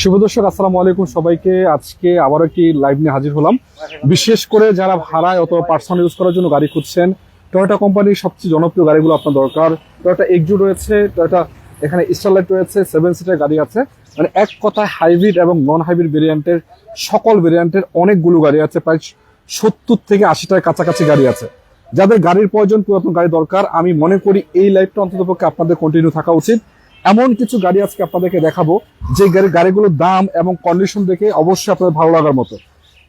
শুভ দর্শক, আসসালামু আলাইকুম সবাইকে। আজকে আবার একটি লাইভ নিয়ে হাজির হলাম। বিশেষ করে যারা ভাড়ায় অথবা পার্সোনাল ইউজ করার জন্য গাড়ি খুঁজছেন, টয়োটা কোম্পানির সবচেয়ে জনপ্রিয় গাড়িগুলো আপনার দরকার। টয়োটা এক্সজু রয়েছে, টয়োটা এখানে স্টারলাইট রয়েছে, 7 সিটার গাড়ি আছে। মানে এক কথায় হাইব্রিড এবং নন হাইব্রিড ভেরিয়েন্টের সকল ভেরিয়েন্টের অনেকগুলো গাড়ি আছে, প্রায় 70 থেকে 80টার কাছাকাছি গাড়ি আছে। যাদের গাড়ির প্রয়োজন, পুরাতন গাড়ি দরকার, আমি মনে করি এই লাইভটা অন্ততপক্ষে আপনাদের কন্টিনিউ থাকা উচিত। এমন কিছু গাড়ি আজকে আপনাদেরকে দেখাবো যে গাড়িগুলোর দাম এবং কন্ডিশন দেখে অবশ্যই আপনাদের ভালো লাগার মতো।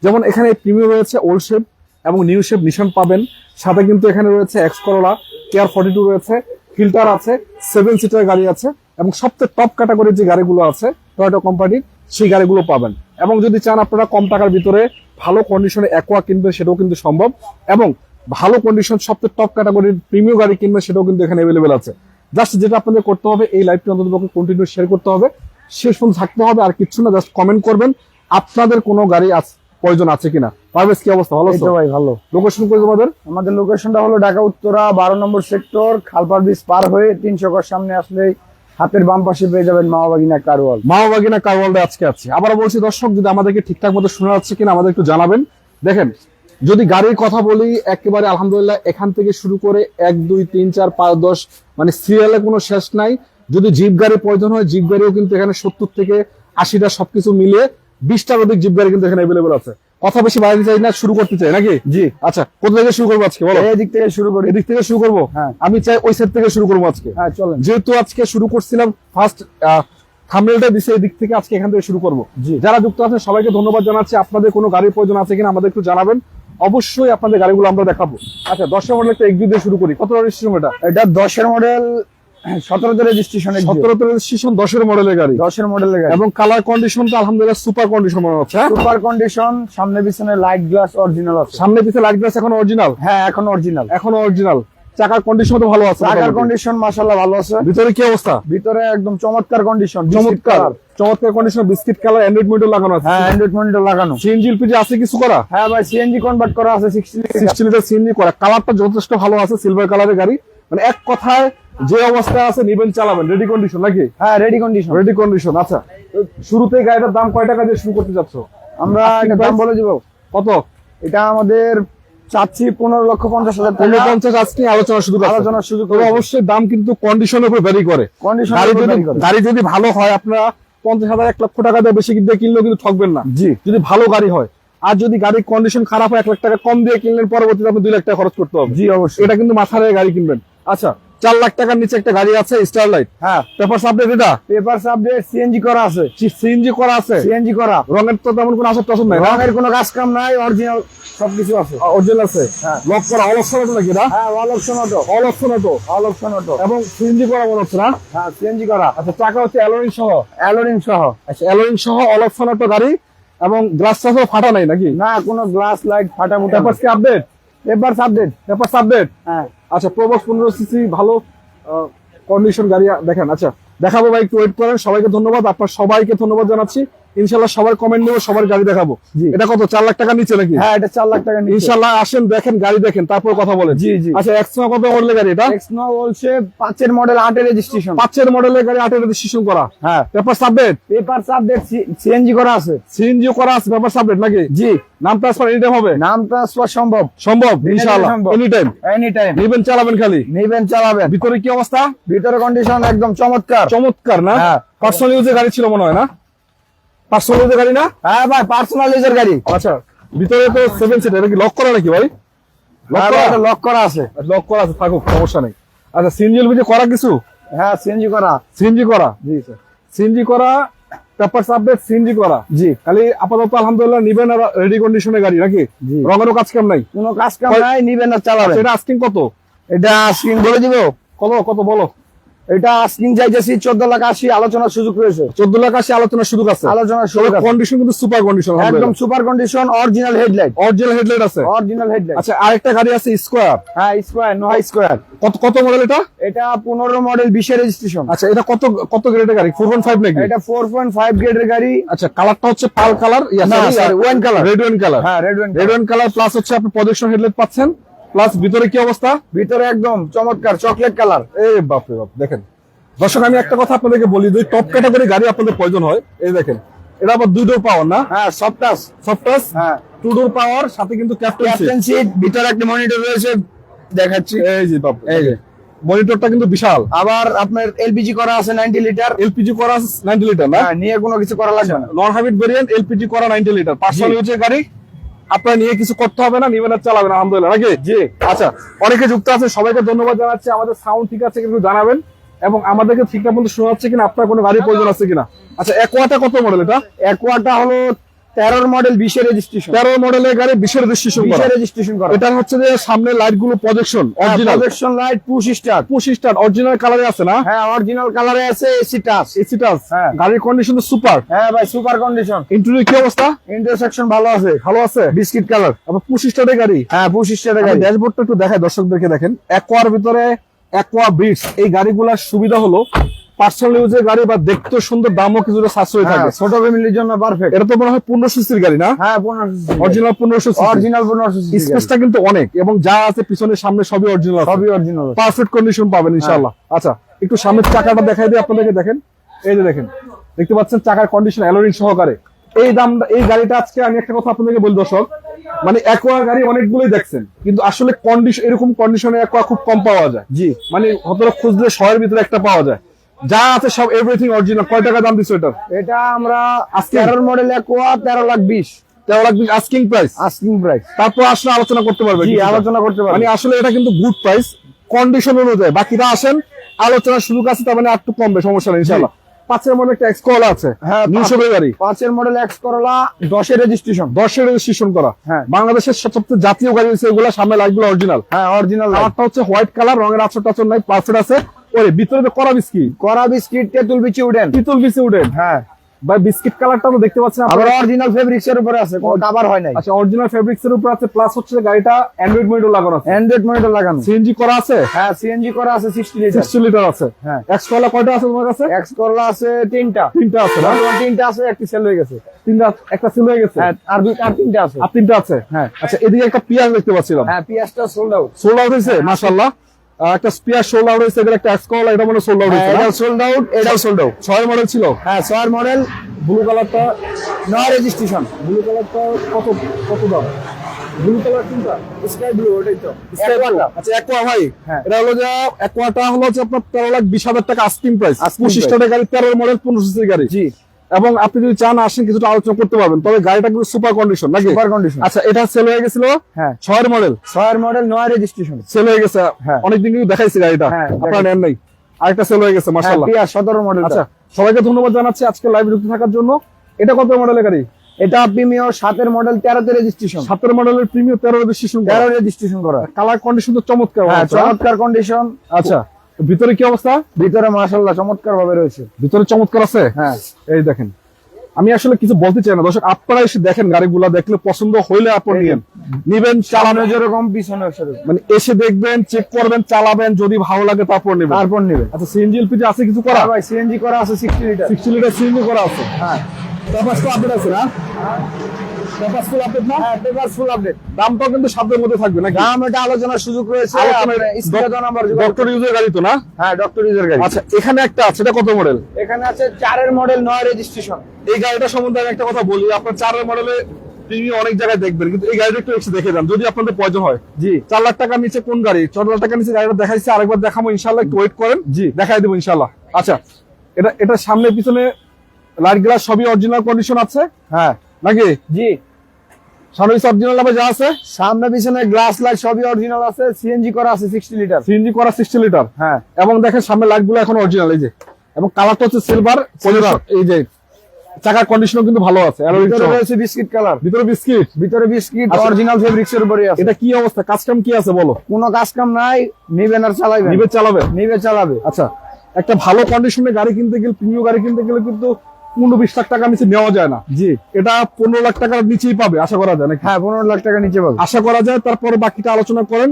যেমন এখানে প্রিমিয়াম রয়েছে, ওল্ড শেপ এবং নিউ শেপ নিশান পাবেন। সাথে কিন্তু এখানে রয়েছে এক্স করোলা, কেয়ার 42 রয়েছে, ফিল্টার আছে, 7 সিটার গাড়ি আছে এবং সবচেয়ে টপ ক্যাটাগরির যে গাড়িগুলো আছে টয়োটা কোম্পানির, সেই গাড়িগুলো পাবেন। এবং যদি চান আপনারা কম টাকার ভিতরে ভালো কন্ডিশনে অ্যাকোয়া কিনবেন, সেটাও কিন্তু সম্ভব। এবং ভালো কন্ডিশন সবচেয়ে টপ ক্যাটাগরির প্রিমিয়াম গাড়ি কিনবেন, সেটাও কিন্তু এখানে অ্যাভেলেবেল আছে। জাস্ট যেটা আপনাদের করতে হবে, এই লাইভটি অন্তত কন্টিনিউ শেয়ার করতে হবে, শেষ পর্যন্ত থাকতে হবে, আর কিছু না। জাস্ট কমেন্ট করবেন আপনাদের কোনো গাড়ি প্রয়োজন আছে কিনা। পারভেজ, কি অবস্থা? ভালো আছো ভাই? ভালো। লোকেশন কই আমাদের লোকেশনটা হলো ঢাকা উত্তরা 12 নম্বর সেক্টর, খালপার ব্রিজ পার হয়ে 300 গজ সামনে আসলে হাতের বাম পাশে পেয়ে যাবেন মা বাগিনা কারওয়াল। মা বাগিনা কারওয়ালটা আজকে আছে। আবার বলছি দর্শক, যদি আমাদেরকে ঠিকঠাক মতো শোনা যাচ্ছে কিনা আমাদের একটু জানাবেন। দেখেন, যদি গাড়ির কথা বলি, একেবারে আলহামদুলিল্লাহ এখান থেকে শুরু করে 1 2 3 4 5 10 মানে সিরিয়ালে কোনো শেষ নাই। যদি জিপ গাড়ি প্রয়োজন হয়, জিপ গাড়িও কিন্তু এখানে 70 থেকে 80টা সবকিছু মিলিয়ে 20টার অধিক জিপ গাড়ি কিন্তু এখানে অ্যাভেলেবল আছে। কথা বেশি বাড়াতে চাই না, শুরু করতে চাই নাকি? জি। আচ্ছা, কোথা থেকে শুরু করবো আজকে বলো? এদিক থেকে শুরু করি। এদিক থেকে শুরু করবো? হ্যাঁ। আমি চাই ওই সাইড থেকে শুরু করবো আজকে। হ্যাঁ, চলেন। যেহেতু আজকে শুরু করছিলাম ফার্স্ট থাম্বনেলটা দিছে, এই দিক থেকে আজকে এখান থেকে শুরু করবো। জি। যারা যুক্ত আছেন সবাইকে ধন্যবাদ জানাচ্ছি। আপনাদের কোনো গাড়ির প্রয়োজন আছে কিনা আমাদের একটু জানাবেন, অবশ্যই আপনাদের গাড়িগুলো আমরা দেখাবো। আচ্ছা, 10 মডেল একটা এক্সজু দিয়ে শুরু করি। কত রেজিস্ট্রেশন এটা? এটা 10 মডেল, 17তে রেজিস্ট্রেশন। 17তে রেজিস্ট্রেশন, 10 মডেলের গাড়ি। 10 মডেলের গাড়ি এবং কালার কন্ডিশনটা আলহামদুলিল্লাহ সুপার কন্ডিশন মনে হচ্ছে। সুপার কন্ডিশন, সামনে পিছনে লাইট গ্লাস অরিজিনাল আছে। সামনে পিছনে লাইট গ্লাস এখন অরিজিনাল? হ্যাঁ, এখন অরিজিনাল। এখন অরিজিনাল। চাকার কন্ডিশন তো ভালো আছে? চাকার কন্ডিশন মাশাআল্লাহ ভালো আছে। ভিতরে কি অবস্থা? ভিতরে একদম চমৎকার কন্ডিশন, চমৎকার condition, biscuit colour, Android monitor লাগানো আছে। হ্যাঁ, অ্যান্ড্রয়েড মনিটর লাগানো। সিএনজি এলপিজি আছে কিছু করা? হ্যাঁ ভাই, সিএনজি কনভার্ট করা আছে 60 লিটার সিএনজি করা। কালারটা যথেষ্ট ভালো আছে, সিলভার কালারের গাড়ি। মানে এক কথায় যে অবস্থায় আছে নিবেন, চালাবেন, রেডি কন্ডিশন নাকি? হ্যাঁ, রেডি কন্ডিশন। Ready condition. আচ্ছা, শুরুতেই গাড়িটার দাম কয় টাকা দিয়ে শুরু করতে যাচ্ছ? আমরা এটা দাম বলে দিব। কত? এটা আমাদের চাচ্ছি 15,50,000 টাকা। 50 আজকে আলোচনার সুযোগ তবে অবশ্যই দাম কিন্তু কন্ডিশনের উপর ভ্যারি করে। গাড়ি যদি ভালো হয়, আপনারা 50,000 1 লক্ষ টাকা দিয়ে বেশি দিয়ে কিনলেও কিন্তু ঠকবেন না। জি। যদি ভালো গাড়ি হয়। আর যদি গাড়ির কন্ডিশন খারাপ হয়, 1 লাখ টাকা কম দিয়ে কিনলেন, পরবর্তীতে আপনি 2 লাখ টাকা খরচ করতে হবে। জি, অবশ্যই। এটা কিন্তু মাথা রেখে গাড়ি কিনবেন। আচ্ছা, 4 লাখ টাকার নিচে একটা গাড়ি আছে স্টারলাইট। হ্যাঁ, পেপারস আপডেট। এটা পেপারস আপডেট, সিএনজি করা আছে। সিএনজি করা আছে? সিএনজি করা। রঙের তো তেমন কোনো আসর টাসর নাই? রঙের কোনো কাজ কাম নাই, অরিজিনাল সবকিছু আছে। অরিজিনাল আছে? হ্যাঁ। লক করা, অল অপশন অটো নাকি এটা? হ্যাঁ, all option auto. All option auto, all option auto. এবং সিএনজি করা মনে হচ্ছে না? হ্যাঁ, সিএনজি করা। আচ্ছা, টাকা হচ্ছে অ্যালোরিং সহ? অ্যালোরিং সহ। আচ্ছা, অ্যালোরিং সহ অল অপশন অটো গাড়ি, এবং গ্লাস টাসও ফাটা নাই নাকি? না, কোনো গ্লাস লাইট ফাটা মুটা। পেপারস কি update? Papers update. Papers update. হ্যাঁ। আচ্ছা, প্রবক্স 15 সিসি ভালো কন্ডিশন গাড়ি দেখেন। আচ্ছা, দেখাবো ভাই, একটু ওয়েট করেন। সবাইকে ধন্যবাদ, আপনার সবাইকে ধন্যবাদ জানাচ্ছি। ইনশাল্লাহ সবার কমেন্ট নেব, সবার গাড়ি দেখাবো। এটা কত? 4 লাখ টাকা নিচে নাকি? হ্যাঁ, এটা 4 লাখ টাকা নিচে। ইনশাল্লাহ আসেন, দেখেন, গাড়ি দেখেন, তারপর কথা বলেন। জি জি। আচ্ছা, এক্সনো কত মডেলের গাড়ি এটা? এক্সনো বলছে 5 মডেল, 8 রেজিস্ট্রেশন। 5 মডেলের গাড়ি, 8 রেজিস্ট্রেশন করা। হ্যাঁ। Papers update? Papers update, CNG করা আছে। সিএনজি করা আছে, পেপারস আপডেট নাকি? জি। নাম ট্রান্সফার এনি টাইম হবে? নাম ট্রান্সফার সম্ভব। সম্ভব ইনশাআল্লাহ, এনি টাইম। এনি টাইম নিবেন, চালাবেন, খালি নিবেন, চালাবেন। ভিতরে কি অবস্থা? ভিতরে কন্ডিশন একদম চমৎকার। চমৎকার না? হ্যাঁ। পার্সোনাল ইউজের গাড়ি ছিল মনে হয় না? পার্সোনাল ইউজের গাড়ি না? হ্যাঁ ভাই, পার্সোনাল ইউজার গাড়ি। আচ্ছা, ভিতরে তো 7 সিটার, এটা কি লক করা নাকি ভাই? লক করা আছে। লক করা আছে, থাকুক, সমস্যা নেই। আচ্ছা, সিএনজি এলপিজি করা কিছু? হ্যাঁ, সিএনজি করা। সিএনজি করা? জি স্যার। সিএনজি করা, পেপারস আপডেট, সিএনজি করা। জি। খালি আপাতত আলহামদুলিল্লাহ নিবেন, আর রেডি কন্ডিশনের গাড়ি নাকি? জি। রঙেরও কাজ কাম নাই? কোনো কাজ কাম নাই, নিবেন আর চালাবেন। এটা আস্কিং কত? এটা আস্কিং বলে দিব। কত কত বলো? এটা আস্কিং চাইতেছি 14,80,000, আলোচনার সুযোগ রয়েছে। 14,80,000 আলোচনার সুযোগ আছে? আলোচনার সুযোগ আছে। কন্ডিশন কিন্তু সুপার কন্ডিশন, একদম super condition, original headlight. Original headlight আছে? Original headlight. আচ্ছা, আরেকটা গাড়ি আছে স্কয়ার। হ্যাঁ, স্কয়ার, নোহা স্কয়ার। কত কত মডেল এটা? এটা 15 মডেল, 20 রেজিস্ট্রেশন। আচ্ছা, এটা কত কত গ্রেডের গাড়ি? 4.5 নাকি? এটা 4.5 গ্রেডের গাড়ি। আচ্ছা, কালারটা হচ্ছে পাল colour, wine colour, red wine colour. হ্যাঁ, রেড ওয়াইন কালার, প্লাস হচ্ছে আপনি প্রজেকশন হেডলাইট পাচ্ছেন, প্লাস ভিতরে কি অবস্থা? ভিতরে একদম চমৎকার চকলেট কালার। এই বাপ রে বাপ, দেখেন দর্শক, আমি একটা কথা আপনাদেরকে বলি, যদি টপ ক্যাটাগরি গাড়ি আপনাদের প্রয়োজন হয়, এই দেখেন এটা আবার 2 ডোর পাওয়ার না? হ্যাঁ, সফট টাচ। সফট টাচ, হ্যাঁ, 2 ডোর পাওয়ার, সাথে কিন্তু ক্যাপ্টেন ক্যাপ্টেন সিট, ভিতরে একটা মনিটর রয়েছে, দেখাচ্ছি। এই যে বাবু, এই যে মনিটরটা কিন্তু বিশাল। আবার আপনার এলপিজি করা আছে 90 লিটার। এলপিজি করা 90 লিটার না? হ্যাঁ, নিয়ে কোনো কিছু করা লাগবে না। নন হাইব্রিড ভেরিয়েন্ট, এলপিজি করা 90 লিটার, পার্সোনাল ইউজের গাড়ি। আপনার নিয়ে কিছু করতে হবে না, নিবেন আর চালাবেন, আলহামদুলিল্লাহ নাকি? জি। আচ্ছা, অনেকে যুক্ত আছে, সবাইকে ধন্যবাদ জানাচ্ছি। আমাদের সাউন্ড ঠিক আছে কিন্তু জানাবেন, এবং আমাদেরকে ঠিকঠাক মতো শোনা যাচ্ছে কিনা, আপনার কোনো গাড়ির প্রয়োজন আছে কিনা। আচ্ছা, অ্যাকোয়াটা কত মডেল? এটা অ্যাকোয়াটা হলো 13 মডেল, 20 এর রেজিস্ট্রেশন। 13 মডেলের গাড়ি, 20 এর রেজিস্ট্রেশন করা। রেজিস্ট্রেশন করা। এটা হচ্ছে যে সামনে লাইট গুলো projection original, projection light, push start. Push start original কালারে আছে না? হ্যাঁ, অরিজিনাল কালারে আছে, এসি টাচ। AC touch. হ্যাঁ। গাড়ির কন্ডিশন তো সুপার। হ্যাঁ ভাই, সুপার কন্ডিশন। ইন্টেরিয়র কি অবস্থা? ইন্টারসেকশন ভালো আছে, ভালো আছে, বিস্কিট কালার। আবার পুশ স্টার্টের গাড়ি। হ্যাঁ, পুশ স্টার্টের গাড়ি। ড্যাশবোর্ডটা একটু দেখায় দর্শকদেরকে, দেখেন অ্যাকোয়ার ভিতরে অ্যাকোয়া ব্রিডস। এই গাড়িগুলোর সুবিধা হলো পার্সোনাল ইউজের গাড়ি, বা দেখতে সুন্দর, দামও কিছুটা সাশ্রয় থাকে। ছোট ফ্যামিলির জন্য পারফেক্ট। এটা তো মনে হয় 15 সিসির গাড়ি না? হ্যাঁ, 1500 অরিজিনাল 1500 সিসি। Original 1500 CC. স্পেসটা কিন্তু অনেক, এবং যা আছে পিছনে সামনে সবই অরিজিনাল, সবই অরিজিনাল, পারফেক্ট কন্ডিশন পাবেন ইনশাআল্লাহ। আচ্ছা, একটু সামনের চাকাটা দেখাই দিই আপনাদেরকে, দেখেন এই যে দেখেন, দেখতে পাচ্ছেন চাকার কন্ডিশন অ্যালোরিং সহকারে। এই দামটা, এই গাড়িটা আজকে আমি একটা কথা আপনাদেরকে বলি দর্শক, মানে অ্যাকোয়া গাড়ি অনেকগুলোই দেখছেন, কিন্তু আসলে কন্ডিশন, এরকম কন্ডিশনে অ্যাকোয়া খুব কম পাওয়া যায়। জি, মানে হয়তো খুঁজলে 100 এর ভিতরে একটা পাওয়া যায়। যা আছে সব এভরিথিং অরিজিনাল। কয় টাকা দাম দিছো এটার? এটা আমরা 13 model aqua 13,20,000। 13,20,000 asking price. Asking price. তারপর আসলে আলোচনা করতে পারবে। জি, আলোচনা করতে পারবে। মানে আসলে এটা কিন্তু গুড প্রাইস কন্ডিশন অনুযায়ী। বাকিরা আসেন, আলোচনার সুযোগ আছে, তার মানে একটু কমবে, সমস্যা নেই ইনশাআল্লাহ। 5 এর মডেল একটা এক্স করলা আছে। হ্যাঁ, 900 গাড়ি। 5 এর মডেল এক্স করলা, 10 এর রেজিস্ট্রেশন। 10 এর রেজিস্ট্রেশন করা। হ্যাঁ, বাংলাদেশের সবচেয়ে জাতীয় গাড়ি হচ্ছে এগুলা, সামনে লাইটগুলো অরিজিনাল। হ্যাঁ, অরিজিনাল। কালারটা হচ্ছে হোয়াইট কালার, রঙের আচর টাচর নাই, পারফেক্ট আছে। ওই ভিতরে তো করা বিস্কিট, করা বিস্কিট, তেঁতুল বিচি উডেন। পিতল বিচি উডেন। হ্যাঁ, বা বিস্কিট কালারটা তো দেখতে পাচ্ছেন আবার আপনারা। অরিজিনাল ফেব্রিক্স এর উপরে আছে, কোনো কভার হয় নাই। আচ্ছা, অরিজিনাল ফেব্রিক্স এর উপর আছে, প্লাস হচ্ছে গাড়িটা অ্যান্ড্রয়েড মনিটর লাগানো আছে। অ্যান্ড্রয়েড মনিটর লাগানো। সিএনজি করা আছে। হ্যাঁ, সিএনজি করা আছে 60 লিটার। 60 লিটার আছে। হ্যাঁ, এক্স করলা কয়টা আছে তোমার কাছে? এক্স করলা আছে 3টা। 3টা আছে না? 3টা আছে, একটি সেল হয়ে গেছে। 3টা, একটা সেল হয়ে গেছে। হ্যাঁ, আর 3টা আছে। আর 3টা আছে। হ্যাঁ। আচ্ছা, এদিকে একটা পিয়াজ দেখতে পাচ্ছিলাম। হ্যাঁ, পিএসটা সোল্ড আউট। সোল্ড আউট হয়েছে, মাশাআল্লাহ। একটা পিয়াজ সোল্ড আউট হয়েছে, এর একটা এক্স করলা, এটা মনে সোল্ড আউট হয়েছে। এটা সোল্ড আউট, এটাও সোল্ড আউট। 6 মডেল ছিল। হ্যাঁ, 6 মডেল, ব্লু কালারটা, 9 রেজিস্ট্রেশন। ব্লু কালারটা কত কত দাম? ব্লু কালার কোনটা? স্কাই ব্লু, ওটাই তো। আচ্ছা, অ্যাকোয়া ভাই। হ্যাঁ। এটা হলো যে অ্যাকোয়াটা হলো যে আপনার 13,20,000 টাকা আস্কিং প্রাইস। Asking 25 টাকা গাড়ি, 13 মডেল, 15 সিসির গাড়ি। জি, এবং আপনি যদি চান আসেন, কিছুটা আলোচনা করতে পারবেন। তবে গাড়িটা কিন্তু সুপার কন্ডিশন নাকি? Super condition. আচ্ছা, এটা সেল হয়ে গেছিল। হ্যাঁ, 6 মডেল, 6 মডেল, 9 রেজিস্ট্রেশন। সেল হয়ে গেছে। হ্যাঁ। অনেকদিন কিন্তু দেখাইছি গাড়িটা, হ্যাঁ, আপনারা নেন নাই। আরেকটা সেল হয়ে গেছে, হ্যাঁ, মাশাআল্লাহ। পিয়া 17 মডেল। আচ্ছা, সবাইকে ধন্যবাদ জানাচ্ছি আজকে লাইভ যুক্ত থাকার জন্য। এটা কত মডেলের গাড়ি? এটা প্রিমিয়ার 7 মডেল, 13 রেজিস্ট্রেশন। 17 মডেলের প্রিমিয়াম, 13 রেজিস্ট্রেশন। 13 রেজিস্ট্রেশন করা। কালার কন্ডিশন তো চমৎকার। হ্যাঁ, চমৎকার কন্ডিশন। আচ্ছা, ভিতরে কি অবস্থা? ভিতরে মাশাআল্লাহ চমৎকার ভাবে রয়েছে। ভিতরে চমৎকার আছে। হ্যাঁ, এই দেখেন, আমি আসলে কিছু বলতে চাই না দর্শক, আপনারা এসে দেখেন গাড়িগুলা, দেখলে পছন্দ হইলে আপনি নিবেন, চালানো চালাবেন। যেরকম পিছনে সেরকম। মানে এসে দেখবেন, চেক করবেন, চালাবেন, যদি ভালো লাগে তারপর নেবেন। তারপর নিবে। আচ্ছা, সিএনজি এলপিজি আছে কিছু করা? হ্যাঁ ভাই, সিএনজি করা আছে 60 লিটার। 60 লিটার সিএনজি করা আছে। হ্যাঁ, পেপারস তো আপডেট আছে না? পেপারস ফুল আপডেট না? হ্যাঁ, পেপার ফুল আপডেট। দামটাও কিন্তু সাধ্যের মধ্যে থাকবে নাকি? দাম এটা আলোচনার সুযোগ রয়েছে। আলোচনায় স্ক্রিনে নাম্বার যোগাযোগ। ডক্টর ইউজের গাড়ি তো না? হ্যাঁ, ডক্টর ইউজার গাড়ি। আচ্ছা, এখানে একটা আছে, এটা কত মডেল? এখানে আছে 4 মডেল, 9 রেজিস্ট্রেশন। এই গাড়িটা সম্বন্ধে আমি একটা কথা বলি, আপনার 4 মডেলে প্রিমিয়াম অনেক জায়গায় দেখবেন, কিন্তু এই গাড়িটা একটু এসে দেখে যান যদি আপনাদের প্রয়োজন হয়। জি, 4 লাখ টাকার নিচে কোন গাড়ি? 4 লাখ টাকার নিচে গাড়িটা দেখাইছি, আরেকবার দেখাবো ইনশাআল্লাহ, একটু ওয়েট করেন। জি, দেখাই দেবো ইনশাআল্লাহ। আচ্ছা, এটা সামনে পিছনে লাইট গ্লাস সবই অরিজিনাল কন্ডিশন আছে হ্যাঁ, নাকি? জি, সামনে অরিজিনাল আবার যা আছে, সামনে পিছনে গ্লাস লাইট সবই অরিজিনাল আছে। সিএনজি করা আছে 60 লিটার। সিএনজি করা 60 লিটার। হ্যাঁ, এবং দেখেন সামনে লাইট গুলো এখন অরিজিনাল, এই যে, এবং কালারটা হচ্ছে সিলভার। এই যে চাকার কন্ডিশনও কিন্তু ভালো আছে। ভিতরে রয়েছে বিস্কিট কালার। ভিতরে বিস্কিট, ভিতরে বিস্কিট, আচ্ছা। অরিজিনাল ফেব্রিক্স এর উপরে আছে। এটা কি অবস্থা? কাজকাম কি আছে বলো? কোনো কাজ কাম নাই, নিবেন আর চালাবেন। নিবে চালাবে। নিবে চালাবে। আচ্ছা, একটা ভালো কন্ডিশনের গাড়ি কিনতে গেলে, প্রিমিয়াম গাড়ি কিনতে গেলে কিন্তু 15-20 লাখ টাকা নিচে নেওয়া যায় না। জি, এটা 15 লাখ টাকার নিচেই পাবে আশা করা যায় নাকি? হ্যাঁ, 15 লাখ টাকা নিচে পাবে আশা করা যায়। তারপরে বাকিটা আলোচনা করেন।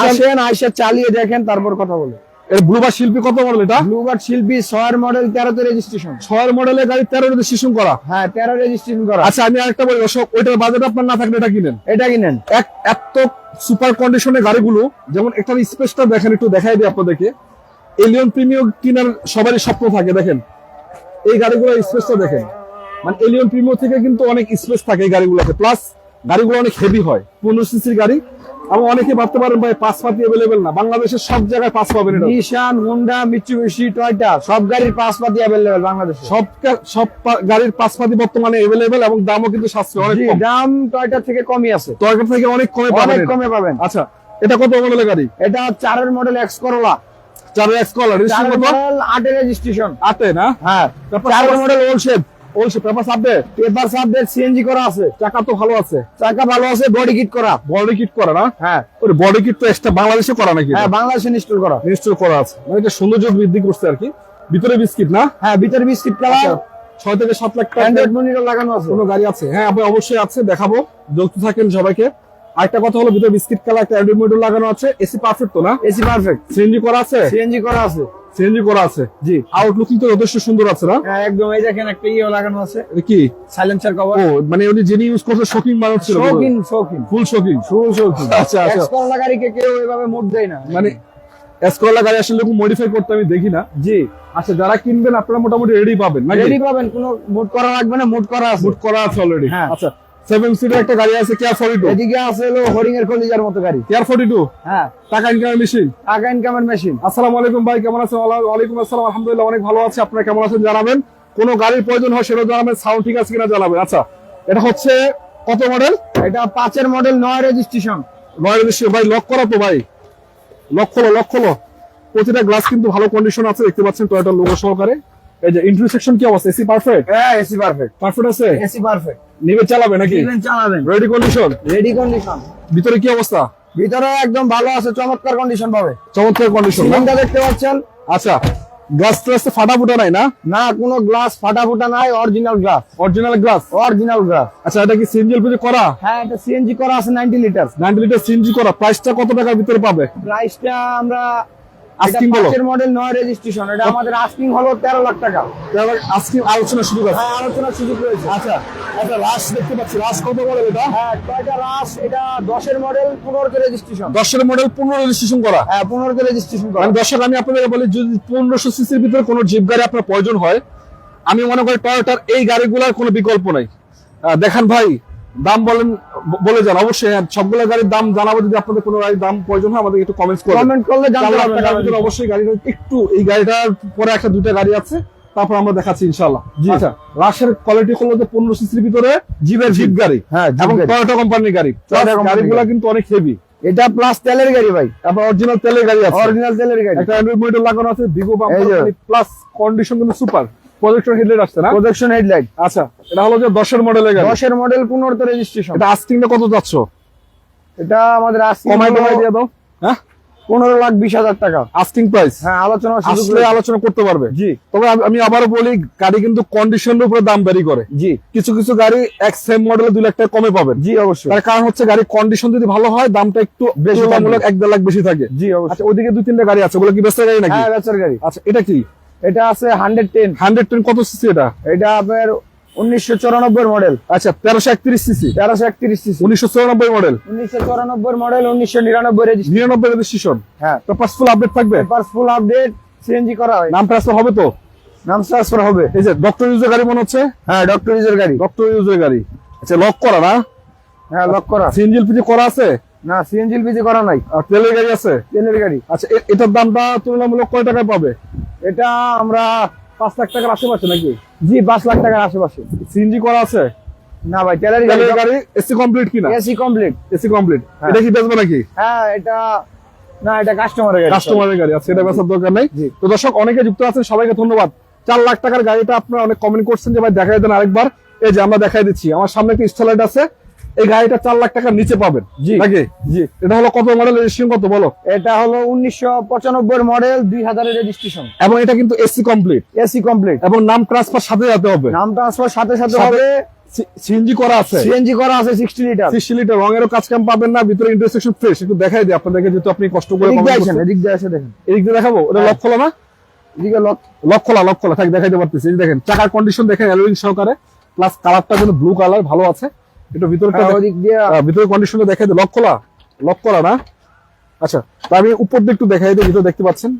আসেন, আইসা চালিয়ে দেখেন, তারপর কথা বলে। এর ব্লুবার শিল্পী কত মডেল? এটা ব্লুবার্ড শিল্পী 6 মডেল, 13 রেজিস্ট্রেশন। 6 মডেলের গাড়ি, 13 রেজিস্ট্রেশন করা। হ্যাঁ, 13 রেজিস্ট্রেশন করা। আচ্ছা, আমি আরেকটা বলি দর্শক, ওইটার বাজেট আপনার না থাকলে এটা কিনেন। এটা কিনেন। এত সুপার কন্ডিশনের গাড়িগুলো, যেমন এটার স্পেসটা দেখেন, একটু দেখাই দিই আপনাদেরকে। এলিয়ন প্রিমিয়াম কিনার সবারই স্বপ্ন থাকে। দেখেন এই গাড়িগুলোর স্পেসটা দেখেন, মানে এলিয়ন প্রিমিয়ার থেকে কিন্তু অনেক স্পেস থাকে এই গাড়িগুলোতে, প্লাস গাড়িগুলো অনেক হেভি হয়, 15 সিসির গাড়ি। এবং অনেকে ভাবতে পারেন ভাই পাঁচপাতি অ্যাভেলেবেল না, বাংলাদেশের সব জায়গায় পাঁচ পাবেন এটা। নিশান, হোন্ডা, মিৎসুবিশি, টয়োটা সব গাড়ির পাঁচপাতি অ্যাভেলেবেল বাংলাদেশে। সব গাড়ির পাঁচপাতি বর্তমানে অ্যাভেলেবেল এবং দামও কিন্তু সাশ্রয়, অনেক জি, কম। দাম টয়োটা থেকে কমই আছে, টয়োটা থেকে অনেক কমে পাবেন অনেক এটা। কমে পাবেন। আচ্ছা, এটা কত মডেলের গাড়ি? এটা 4 মডেল এক্স করোলা, 4 এক্স কলার, 4 মডেল 8 রেজিস্ট্রেশন। 8 না? হ্যাঁ, তারপর 4 মডেল ওল shape, paper update, paper update, CNG করা আছে, চাকা তো ভালো আছে, চাকা ভালো আছে, বডি কিট করা। বডি কিট করা না? হ্যাঁ ওই বডি কিট তো এক্সট্রা বাংলাদেশে করা নাকি? হ্যাঁ, বাংলাদেশে ইনস্টল করা। ইনস্টল করা আছে, মানে এটা সৌন্দর্য বৃদ্ধি করছে আর কি। ভিতরে বিস্কিট না? হ্যাঁ, ভিতরে বিস্কিট কালার, 6 থেকে 7 লাখ টাকা অ্যান্ড্রয়েড মনিটর লাগানো আছে। কোনো গাড়ি আছে? হ্যাঁ আপনি অবশ্যই আছে, দেখাবো, যুক্ত থাকেন সবাইকে। আরেকটা কথা হলো ভিতরে বিস্কিট কালার একটা অ্যান্ড্রয়েড মনিটর লাগানো আছে। এসি পারফেক্ট তো না? এসি পারফেক্ট, সিএনজি করা আছে? সিএনজি করা আছে। সিএনজি করা আছে, জি। আউটলুকিং তো যথেষ্ট সুন্দর আছে না? হ্যাঁ, একদম। এই দেখেন একটা লাগানো আছে, এটা কি? Silencer cover. ও মানে উনি যিনি ইউজ করছে শোকিং মানুষ ছিল, শৌখিন, শৌখিন, ফুল শোকিং। ফুল শৌখিন। আচ্ছা আচ্ছা, এক্স করোলা গাড়িকে কেউ এভাবে মোট দেয় না। মানে এসকোলা গাড়ি আসলে মডিফাই করতে আমি দেখি না। জি। আচ্ছা, যারা কিনবেন আপনারা মোটামুটি রেডি পাবেন নাকি? রেডি পাবেন, কোনো মোট করা লাগবে না, মোট করা আছে। বুট করা আছে অলরেডি। হ্যাঁ। আচ্ছা, 7 সিটার একটা গাড়ি আছে, কেয়ার 42। এদিকে আছে হলো হরিং এর কলিজার মতো গাড়ি। কেয়ার 42 হ্যাঁ, টাকা ইনকামের মেশিন। টাকা ইনকামের মেশিন। আসসালামু আলাইকুম ভাই, কেমন আছেন? ওয়ালাইকুম আসসালাম, আলহামদুলিল্লাহ অনেক ভালো আছি। আপনারা কেমন আছেন জানাবেন। কোন গাড়ির প্রয়োজন হয় সেটা জানাবেন, সাউন্ড ঠিক আছে কিনা জানাবেন। আচ্ছা, এটা হচ্ছে কত মডেল? এটা 5 মডেল, 9 রেজিস্ট্রেশন। নয় রেজিস্ট্রেশন। ভাই লক করা তো ভাই? লক খোলো। প্রতিটা গ্লাস কিন্তু ভালো কন্ডিশন আছে, দেখতে পাচ্ছেন টয়োটা লোগো সহকারে। এই যে ইন্টারসেকশন কি অবস্থা? AC perfect? হ্যাঁ, এসি পারফেক্ট, পারফেক্ট আছে? AC perfect. নিবে চালাবে নাকি? ইভেন চালাবেন, রেডি কন্ডিশন? Ready condition. ভিতরে কি অবস্থা? ভিতরে একদম ভালো আছে, চমৎকার কন্ডিশন পাবে। চমৎকার কন্ডিশন। সিলিংটা দেখতে পাচ্ছেন? আচ্ছা, গ্লাস ট্লাস ফাটা ফুটা নাই না? না, কোনো গ্লাস ফাটা ফুটা নাই, original glass, original glass. Original glass. আচ্ছা, এটা কি সিএনজি এলপিজি করা? হ্যাঁ, এটা সিএনজি করা আছে, 90 লিটার। 90 লিটার সিএনজি করা। প্রাইসটা কত টাকার ভিতরে পাবে? প্রাইসটা আমরা Asking বলো। 5 মডেল, 9 রেজিস্ট্রেশন। এটা আমাদের আস্কিং হলো 13 লাখ টাকা। আজকে আলোচনা সুযোগ আছে? হ্যাঁ, আলোচনার সুযোগ রয়েছে। আচ্ছা, একটা রাশ দেখতে পাচ্ছি, রাশ কত মডেল এটা? হ্যাঁ, টয়োটা রাশ, এটা 10 মডেল, 15 রেজিস্ট্রেশন। 10 মডেল, 15 রেজিস্ট্রেশন করা। হ্যাঁ, 15 রেজিস্ট্রেশন করা। মানে দর্শক আমি আপনাদের বলি, যদি 1500 সিসির ভিতরে কোনো জিপ গাড়ি আপনার প্রয়োজন হয়, আমি মনে করি টয়োটার এই গাড়িগুলোর কোনো বিকল্প নাই। দেখান ভাই, দাম বলে যান অবশ্যই। হ্যাঁ, সবগুলো গাড়ির দাম জানাবো। যদি আপনাদের কোনো গাড়ির দাম প্রয়োজন হয় আমাদের একটু কমেন্টস করবেন। কমেন্ট করলে জানতে পারবেন। অবশ্যই গাড়িটা একটু, এই গাড়িটার পরে একটা দুইটা গাড়ি আছে, তারপর আমরা দেখাচ্ছি ইনশাআল্লাহ। আচ্ছা, রাশের কোয়ালিটি হলো যে 15 সিসির ভিতরে জিপ গাড়ি, হ্যাঁ, এবং টয়োটা কোম্পানির গাড়ি। গাড়িগুলো কিন্তু অনেক হেভি। এটা প্লাস তেলের গাড়ি ভাই, তারপর অরিজিনাল তেলের গাড়ি আছে, অরিজিনাল তেলের গাড়ি। একটা অ্যান্ড্রয়েড মনিটর লাগানো আছে, ভিভো এই যে। প্লাস কন্ডিশন কিন্তু সুপার। প্রজেক্টর হেডলাইট আসছে না? Projection headlight. আচ্ছা, এটা হলো যে 10 মডেলের গাড়ি। 10 মডেল, 15 রেজিস্ট্রেশন। এটা আস্কিংটা কত যাচ্ছ? এটা আমাদের আস্কিং কমাই দিয়ে দাও। হ্যাঁ, 15,20,000 টাকা আস্কিং প্রাইস। হ্যাঁ, আলোচনা সুযোগ আসলে রয়েছে। আলোচনা করতে পারবে। জি, তবে আমি আবারও বলি, গাড়ি কিন্তু কন্ডিশনের উপরে দাম ভ্যারি করে। জি, কিছু কিছু গাড়ি এক সেম মডেলে 2 লাখ টাকা কমে পাবেন। জি, অবশ্যই। তার কারণ হচ্ছে গাড়ির কন্ডিশন যদি ভালো হয় দামটা একটু বেশি তুলনামূলক 1-1.5 লাখ বেশি থাকে। জি, অবশ্যই। আচ্ছা, ওইদিকে 2-3টা গাড়ি আছে, ওগুলো কি বেচা গাড়ি নাকি? হ্যাঁ, বেচার গাড়ি। আচ্ছা, এটা কি? এটা আছে 110। 110 কত সিসি এটা? এটা আপনার 1994 মডেল। আচ্ছা, 1331 CC. 1331 CC. 1994 model. 1994 model, 1999 registration. 99 registration. হ্যাঁ, পেপারস ফুল আপডেট থাকবে? পেপারস ফুল আপডেট, সিএনজি করা হয়। নাম ট্রান্সফার হবে তো? নাম ট্রান্সফার হবে। এই যে ডক্টর ইউজের গাড়ি মনে হচ্ছে। হ্যাঁ, ডক্টর ইউজের গাড়ি। ডক্টর ইউজের গাড়ি। আচ্ছা, লক করা না? হ্যাঁ, লক করা। সিএনজি এলপিজি করা আছে? না, সিএনজি এলপিজি করা নাই, আর তেলের গাড়ি আছে? তেলের গাড়ি। আচ্ছা, এটার দামটা তুলনামূলক কয় টাকায় পাবে? এটা আমরা 5 লাখ টাকার আশেপাশে নাকি? জি, 5 লাখ টাকার আশেপাশে। সিএনজি করা আছে? না ভাই, তেলের তেলের গাড়ি। গাড়ি। এসি কমপ্লিট কিনা? AC complete. AC complete. হ্যাঁ। এটা কি বেচবে নাকি? হ্যাঁ, এটা না, এটা কাস্টমারের গাড়ি। কাস্টমারের গাড়ি আছে, এটা বেচার দরকার নাই। জি। তো দর্শক অনেকে যুক্ত আছেন, সবাইকে ধন্যবাদ। 4 লাখ টাকার গাড়িটা আপনারা অনেক কমেন্ট করছেন যে ভাই দেখাই দেন আরেকবার। এই যে আমরা দেখাই দিচ্ছি, আমার সামনে একটা স্টারলাইট আছে, এই গাড়িটা 4 লাখ টাকার নিচে পাবেন। জি, নাকি? জি। এটা হলো কত মডেল, রেজিস্ট্রেশন কত বলো? এটা হলো 1995 মডেল, 2000 রেজিস্ট্রেশন। এবং এটা কিন্তু এসি কমপ্লিট, এসি কমপ্লিট। এবং নাম ট্রান্সফার সাথে যেতে হবে। নাম ট্রান্সফার সাথে সাথে সাথে হবে। সিএনজি করা আছে, সিএনজি করা আছে 60 লিটার। 60 লিটার। রঙেরও কাজ কাম পাবেন না, ভিতরে ইন্টারসেকশন ফ্রেশ। একটু দেখাই দিই আপনাদেরকে, যেহেতু আপনি কষ্ট করে এদিক দিয়ে comment আসেন, করছেন। এদিক দিয়ে এসে দেখেন। এদিক দিয়ে দেখাবো? ওটা হ্যাঁ। লক খোলা না? এদিকে লক। লক খোলা থাক, দেখাইতে পারতেছি। এই যে দেখেন, চাকার কন্ডিশন দেখেন অ্যালুইং সহকারে, প্লাস কালারটা কিন্তু ব্লু কালার, ভালো আছে। একটু ভিতরটা হ্যাঁ, ওদিক দিয়ে। ভিতরে কন্ডিশনটা দেখাই দিই। লক করা না? আচ্ছা, তা আমি উপর দিকে একটু দেখাই দিই। ভিতরে দেখতে পাচ্ছেন,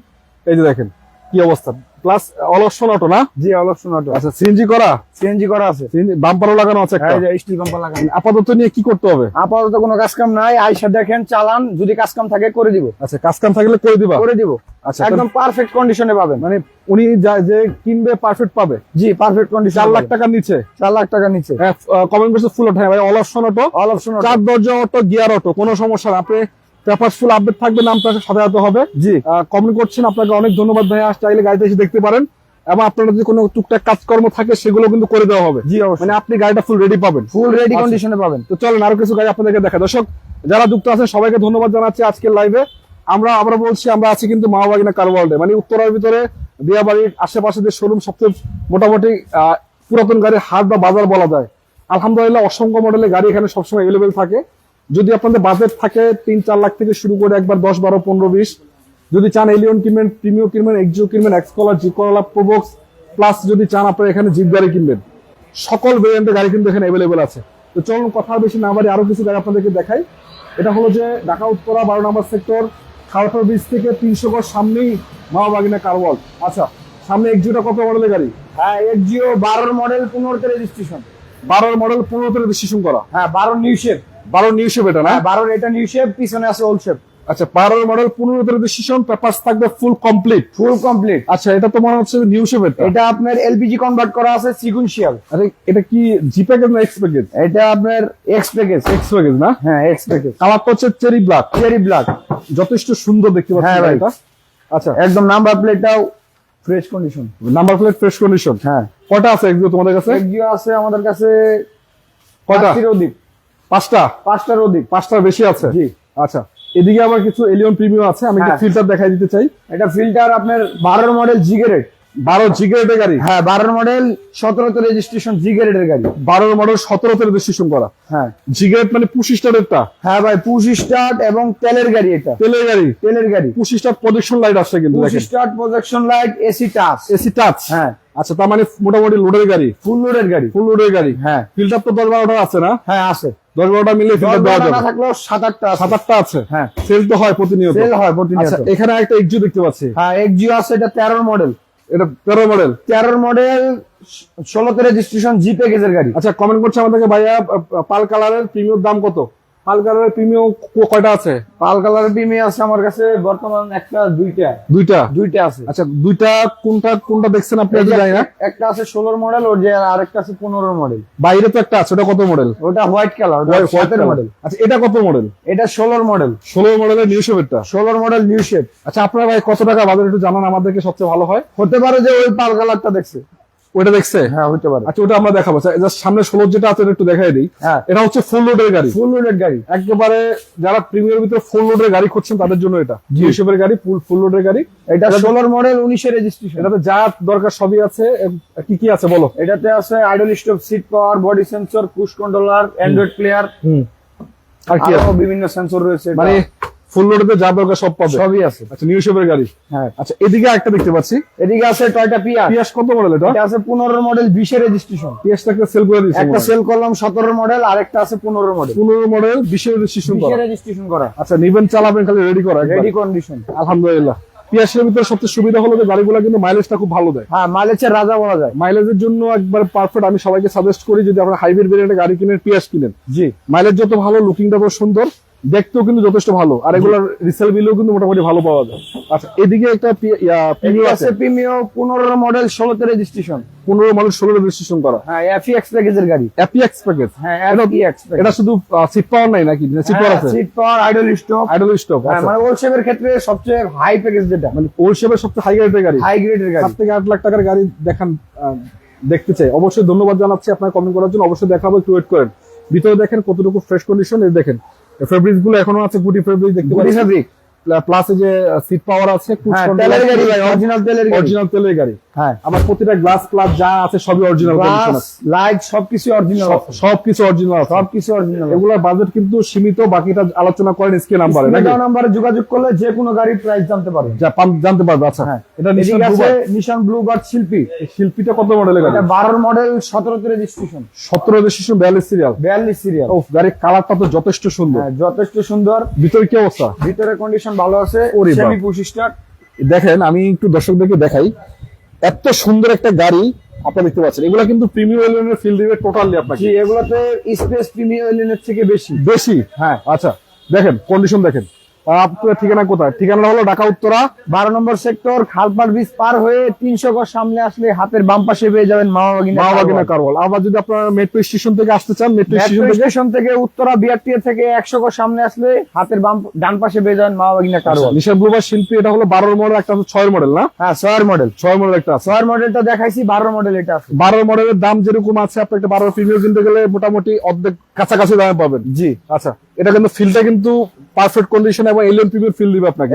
এই যে দেখেন কি অবস্থা। প্লাস অল অপশন অটো না? জি, অল অপশন অটো। আচ্ছা, সিএনজি করা? সিএনজি করা আছে। বাম্পারও লাগানো আছে একটা? হ্যাঁ, স্টিল বাম্পার লাগানো। আপাতত নিয়ে কি করতে হবে? আপাতত কোনো কাজ কাম নাই, আইসা দেখেন, চালান, যদি কাজ কাম থাকে করে দিব। আচ্ছা, কাজ কাম থাকলে করে দিবা? করে দিব। আচ্ছা, একদম পারফেক্ট কন্ডিশনে পাবেন। মানে উনি যে কিনবে পারফেক্ট পাবে? জি, পারফেক্ট কন্ডিশন। 4 লাখ টাকার নিচে? 4 লাখ টাকা নিচে। কমেন্ট করছে ফুল অটো। হ্যাঁ ভাই, all option auto, all option auto, 4 দরজা অটো, গিয়ার অটো, কোনো সমস্যা না। আপনি পেপারস ফুল আপডেট থাকবে, নামটা সাজাতে হবে। জি, কমেন্ট করছেন, আপনাকে অনেক ধন্যবাদ ভাই। চাইলে গাড়িতে এসে দেখতে পারেন, এবং আপনার যদি কোনো টুকটাক কাজকর্ম থাকে সেগুলো কিন্তু করে দেওয়া হবে। জি, অবশ্যই। মানে আপনি গাড়িটা ফুল রেডি পাবেন, ফুল রেডি আচ্ছা। কন্ডিশনে পাবেন। তো চলেন আরো কিছু গাড়ি আপনাদেরকে দেখা। দর্শক যারা যুক্ত আছেন সবাইকে ধন্যবাদ জানাচ্ছি আজকের লাইভে। আমরা আবার বলছি, আমরা আছি কিন্তু মাওবাগিনা কার ওয়ার্ল্ডে, মানে উত্তরার ভিতরে দিয়াবাড়ির আশেপাশে যে শোরুম, সবচেয়ে মোটামুটি পুরাতন গাড়ির হাট বা বাজার বলা যায়। আলহামদুলিল্লাহ অসংখ্য মডেলের গাড়ি এখানে সবসময় অ্যাভেলেবেল থাকে। যদি আপনাদের বাজেট থাকে 3-4 লাখ থেকে শুরু করে একবার 10, 12, 15, 20, যদি চান এলিয়ন কিনবেন, প্রিমিও কিনবেন, এক্সিও কিনবেন, এক্সকলার, জি করলা, প্রোবক্স, প্লাস যদি চান আপনারা এখানে জিপ গাড়ি কিনবেন, সকল ভেরিয়েন্টের গাড়ি কিন্তু এখানে অ্যাভেলেবেল আছে। তো চলুন কথা বেশি না বাড়ি আরো কিছু গাড়ি আপনাদেরকে দেখাই। এটা হলো যে ঢাকা উত্তরা 12 নম্বর সেক্টর, খাওয়াটার ব্রিজ থেকে 300 গজ সামনেই মাওবাগিনা কার ওয়ার্ল্ড। আচ্ছা, সামনে এক্সিওটা কত মডেলের গাড়ি? হ্যাঁ, Axio 12 model, 15 registration. 12 model, 15 registration করা। হ্যাঁ, 12 নিউ শেপ। 12 নিউ শেপ এটা না? 12 এটা নিউ শেপ, পিছনে আছে ওল্ড শেপ। আচ্ছা, 12 মডেল, 15 রেজিস্ট্রেশন, পেপারস থাকবে ফুল কমপ্লিট। Full complete. আচ্ছা, এটা তো মনে হচ্ছে নিউ শেপ। এটা আপনার এলপিজি কনভার্ট করা আছে, সিকুয়েন্সিয়াল। আরে এটা কি জি প্যাকেজ না এক্স প্যাকেজ? এটা আপনার এক্স প্যাকেজ। এক্স প্যাকেজ না? হ্যাঁ, এক্স প্যাকেজ। কালারটা হচ্ছে চেরি ব্ল্যাক। চেরি ব্ল্যাক, যথেষ্ট সুন্দর দেখতে পাচ্ছেন হ্যাঁ ভাই। এটা। আচ্ছা, একদম নাম্বার প্লেটটাও fresh condition. Number plate fresh condition. হ্যাঁ, কয়টা আছে এক্সিও তোমাদের কাছে? এক্সিও আছে আমাদের কাছে কয়টা? 5টার অধিক। 5টা? 5টার অধিক। 5টার বেশি আছে? জি। আচ্ছা, এদিকে আবার কিছু এলিয়ন প্রিমিয়াম আছে, আমি হ্যাঁ। ফিল্টার দেখাই দিতে চাই। এটা ফিল্টার আপনার 12 মডেল জি গ্রেড। 12 জি গ্রেডের গাড়ি? হ্যাঁ, 12 মডেল, 17 রেজিস্ট্রেশন, জি গ্রেডের গাড়ি। 12 মডেল, 17 রেজিস্ট্রেশন করা। হ্যাঁ, জি গ্রেড মানে পুশ স্টার্টেরটা? হ্যাঁ ভাই, পুশ স্টার্ট এবং তেলের গাড়ি। এটা তেলের গাড়ি? তেলের গাড়ি। পুশ স্টার্ট প্রজেকশন লাইট আসছে কিন্তু পুশ দেখেন। Start, projection light, AC touch. AC touch? হ্যাঁ। আচ্ছা, তার মানে মোটামুটি লোডের গাড়ি, ফুল লোডের গাড়ি। ফুল লোডের গাড়ি। হ্যাঁ, ফিল্টার তো 10-12টা আছে না? হ্যাঁ আছে। 10-12টা মিলে ফিল্টার দেওয়া যাবে? না থাকলেও 7-8টা আছে। 7-8টা আছে। হ্যাঁ, সেল তো হয় প্রতিনিয়ত? সেল হয় প্রতিনিয়ত। আচ্ছা, এখানে একটা এক্সিও দেখতে পাচ্ছি। হ্যাঁ, এক্সিও আছে, এটা 13 মডেল। এটা 13 মডেল? 13 মডেল, 16 রেজিস্ট্রেশন, জি প্যাকেজের গাড়ি। আচ্ছা, কমেন্ট করছে আমাদেরকে ভাইয়া, পাল কালারের প্রিমিয়াম দাম কত? পাল কালারের প্রিমিয়াম কয়টা আছে? পাল কালারের প্রিমিয়াম আছে আমার কাছে বর্তমান একটা দুইটা আছে। আচ্ছা, দুইটা কোনটা দেখছেন আপনি? এই যে জানি না। একটা আছে 16 মডেল, ওর যে আরেকটা আছে 15 মডেল। বাইরে তো একটা আছে, ওটা কত মডেল? ওটা white colour, White 17 color। Model. আচ্ছা, এটা কত মডেল? এটা 16 মডেল। 16 মডেলের নিউ শেপেরটা? 16 model new shape. আচ্ছা, আপনারা ভাই কত টাকা বাজার একটু জানান আমাদেরকে, সবচেয়ে ভালো হয়। হতে পারে যে ওই পাল কালারটা দেখছে। ওইটা দেখছে? হ্যাঁ, হতে পারে। আচ্ছা, ওটা আমরা দেখাবো। জাস্ট সামনে 16 যেটা আছে এটা একটু দেখাই দিই। হ্যাঁ, এটা হচ্ছে ফুল লোডের গাড়ি। ফুল লোডের গাড়ি। একেবারে যারা প্রিমিয়ার ভিতরে ফুল লোডের গাড়ি খুঁজছেন তাদের জন্য এটা নিউ শেপের গাড়ি, ফুল লোডের গাড়ি। এটা 16 মডেল, 19 রেজিস্ট্রেশন। এটাতে যা দরকার সবই আছে। কি কি আছে বলো? এটাতে আছে idle stop, seat power, body sensor, push controller, Android player, আর কি আছে? আরো বিভিন্ন সেন্সর রয়েছে। মানে ফুল লোডেতে যা দরকার সব পাবে? সবই আছে। আচ্ছা, নিউ শেপের গাড়ি। হ্যাঁ। আচ্ছা, এদিকে একটা দেখতে পাচ্ছি। এদিকে আছে টয়োটা পিয়াস। পিয়াস কত মডেল এটা? এটা আছে 15 মডেল, 20 রেজিস্ট্রেশন। পিয়াসটা একটা সেল করে দিয়েছে? একটা সেল করলাম 17 মডেল, আরেকটা আছে 15 মডেল। 15 মডেল, 20 রেজিস্ট্রেশন 20 করা। রেজিস্ট্রেশন করা। আচ্ছা, নিবেন, চালাবেন, খালি রেডি করা একবার। Ready condition. আলহামদুলিল্লাহ। পিয়াসের ভিতরে সবচেয়ে সুবিধা হলো যে গাড়িগুলো কিন্তু মাইলেজটা খুব ভালো দেয়। হ্যাঁ, মাইলেজের রাজা বলা যায়। মাইলেজের জন্য একবার পারফেক্ট। আমি সবাইকে সাজেস্ট করি যদি আপনারা হাইব্রিড ভেরিয়েন্টের গাড়ি কিনেন, পিয়াস কিনেন। জি, মাইলেজ যত ভালো, লুকিংটা খুব সুন্দর, দেখতেও কিন্তু যথেষ্ট ভালো, আর এগুলোর রিসেল বিলও কিন্তু মোটামুটি ভালো পাওয়া যায়। আচ্ছা, এদিকে একটা প্রিমিয়াম আছে, premium 15 model, 16 registration. 15 model, 16 registration করা। হ্যাঁ, এফএক্স প্যাকেজের গাড়ি। APX package? হ্যাঁ, এফএক্স প্যাকেজ। এটা শুধু সিট পাওয়ার নাই নাকি? সিট পাওয়ার আছে? Seat power, idle stop. Idle stop. হ্যাঁ, মানে ওল্ড শেপের ক্ষেত্রে সবচেয়ে হাই প্যাকেজ যেটা, মানে ওল্ড শেপের সবচেয়ে হাই গ্রেডের গাড়ি, হাই গ্রেডের গাড়ি। 7 থেকে 8 লাখ টাকার গাড়ি দেখান, দেখতে চাই। অবশ্যই ধন্যবাদ জানাচ্ছি আপনার কমেন্ট করার জন্য। অবশ্যই দেখাবো, একটু ওয়েট করেন। ভিতরে দেখেন কতটুকু ফ্রেশ কন্ডিশন। এই দেখেন ফেব্রিক্স গুলো এখনো আছে, গুটি ফেব্রিক দেখতে পাচ্ছেন। ফেব্রিক প্লাস এই যে সিট পাওয়ার আছে, তেলের গাড়ি, অরিজিনাল তেলের গাড়ি। অরিজিনাল তেলের গাড়ি। হ্যাঁ, আবার প্রতিটা গ্লাস প্লাস যা আছে সবই অরিজিনাল কন্ডিশন আছে। লাইট সবকিছু অরিজিনাল, সবকিছু অরিজিনাল আছে। সবকিছু অরিজিনাল। এগুলোর বাজেট কিন্তু সীমিত, বাকিটা আলোচনা করেন স্ক্রিন নাম্বারে নাকি? নাম্বারে যোগাযোগ করলে যে কোনো গাড়ির প্রাইস জানতে পারবেন, জানতে পারবে। আচ্ছা, এটা নিশান ব্লুবার্ড শিল্পী। শিল্পীটা কত মডেলের গাড়ি? এটা 12 model, 17 registration. 17 registration, 42 serial. 42 serial. ও, গাড়ির কালারটা তো যথেষ্ট সুন্দর। হ্যাঁ, যথেষ্ট সুন্দর। ভিতরে কি অবস্থা? ভিতরে কন্ডিশন ভালো আছে, ওরে সেমি বাপ। Push start. দেখেন, আমি একটু দর্শকদেরকে দেখাই। এত সুন্দর একটা গাড়ি আপনারা দেখতে পাচ্ছেন, এগুলা কিন্তু প্রিমিয়াম এলিয়নের ফিল দিবে টোটালি আপনাকে। জি, এগুলোতে স্পেস প্রিমিয়াম এলিয়নের থেকে বেশি। বেশি, হ্যাঁ। আচ্ছা দেখেন কন্ডিশন দেখেন। আপনার ঠিকানা কোথায়? ঠিকানা হলো ঢাকা উত্তরা 12 নম্বর সেক্টর, খালপাড় ব্রিজ পার হয়ে 300 গজ সামনে আসলে হাতের বাম পাশে পেয়ে যাবেন মাওয়াবাগিনা কারওয়াল। আবার যদি আপনারা মেট্রো স্টেশন থেকে আসতে চান, মেট্রো স্টেশন থেকে উত্তরা বিআরটিএ থেকে 100 গজ সামনে আসলে হাতের ডান পাশে পেয়ে যাবেন মাওয়াবাগিনা কারওয়াল। নিশান ব্লুবার শিল্পী, এটা হলো 12 মডেল, একটা হচ্ছে 6 মডেল না? হ্যাঁ 6 মডেল। 6 মডেল একটা আছে। 6 মডেলটা দেখাইছি, 12 মডেল এটা আছে। 12 মডেলের দাম যেরকম আছে, আপনি একটা 12 প্রিমিয়াম কিনতে গেলে মোটামুটি অর্ধেক কাছাকাছি দামে পাবেন। জি আচ্ছা, এটা কিন্তু ফিলটা কিন্তু পারফেক্ট কন্ডিশন এবং এলিয়ন প্রিমিয়াম ফিল দিবে আপনাকে।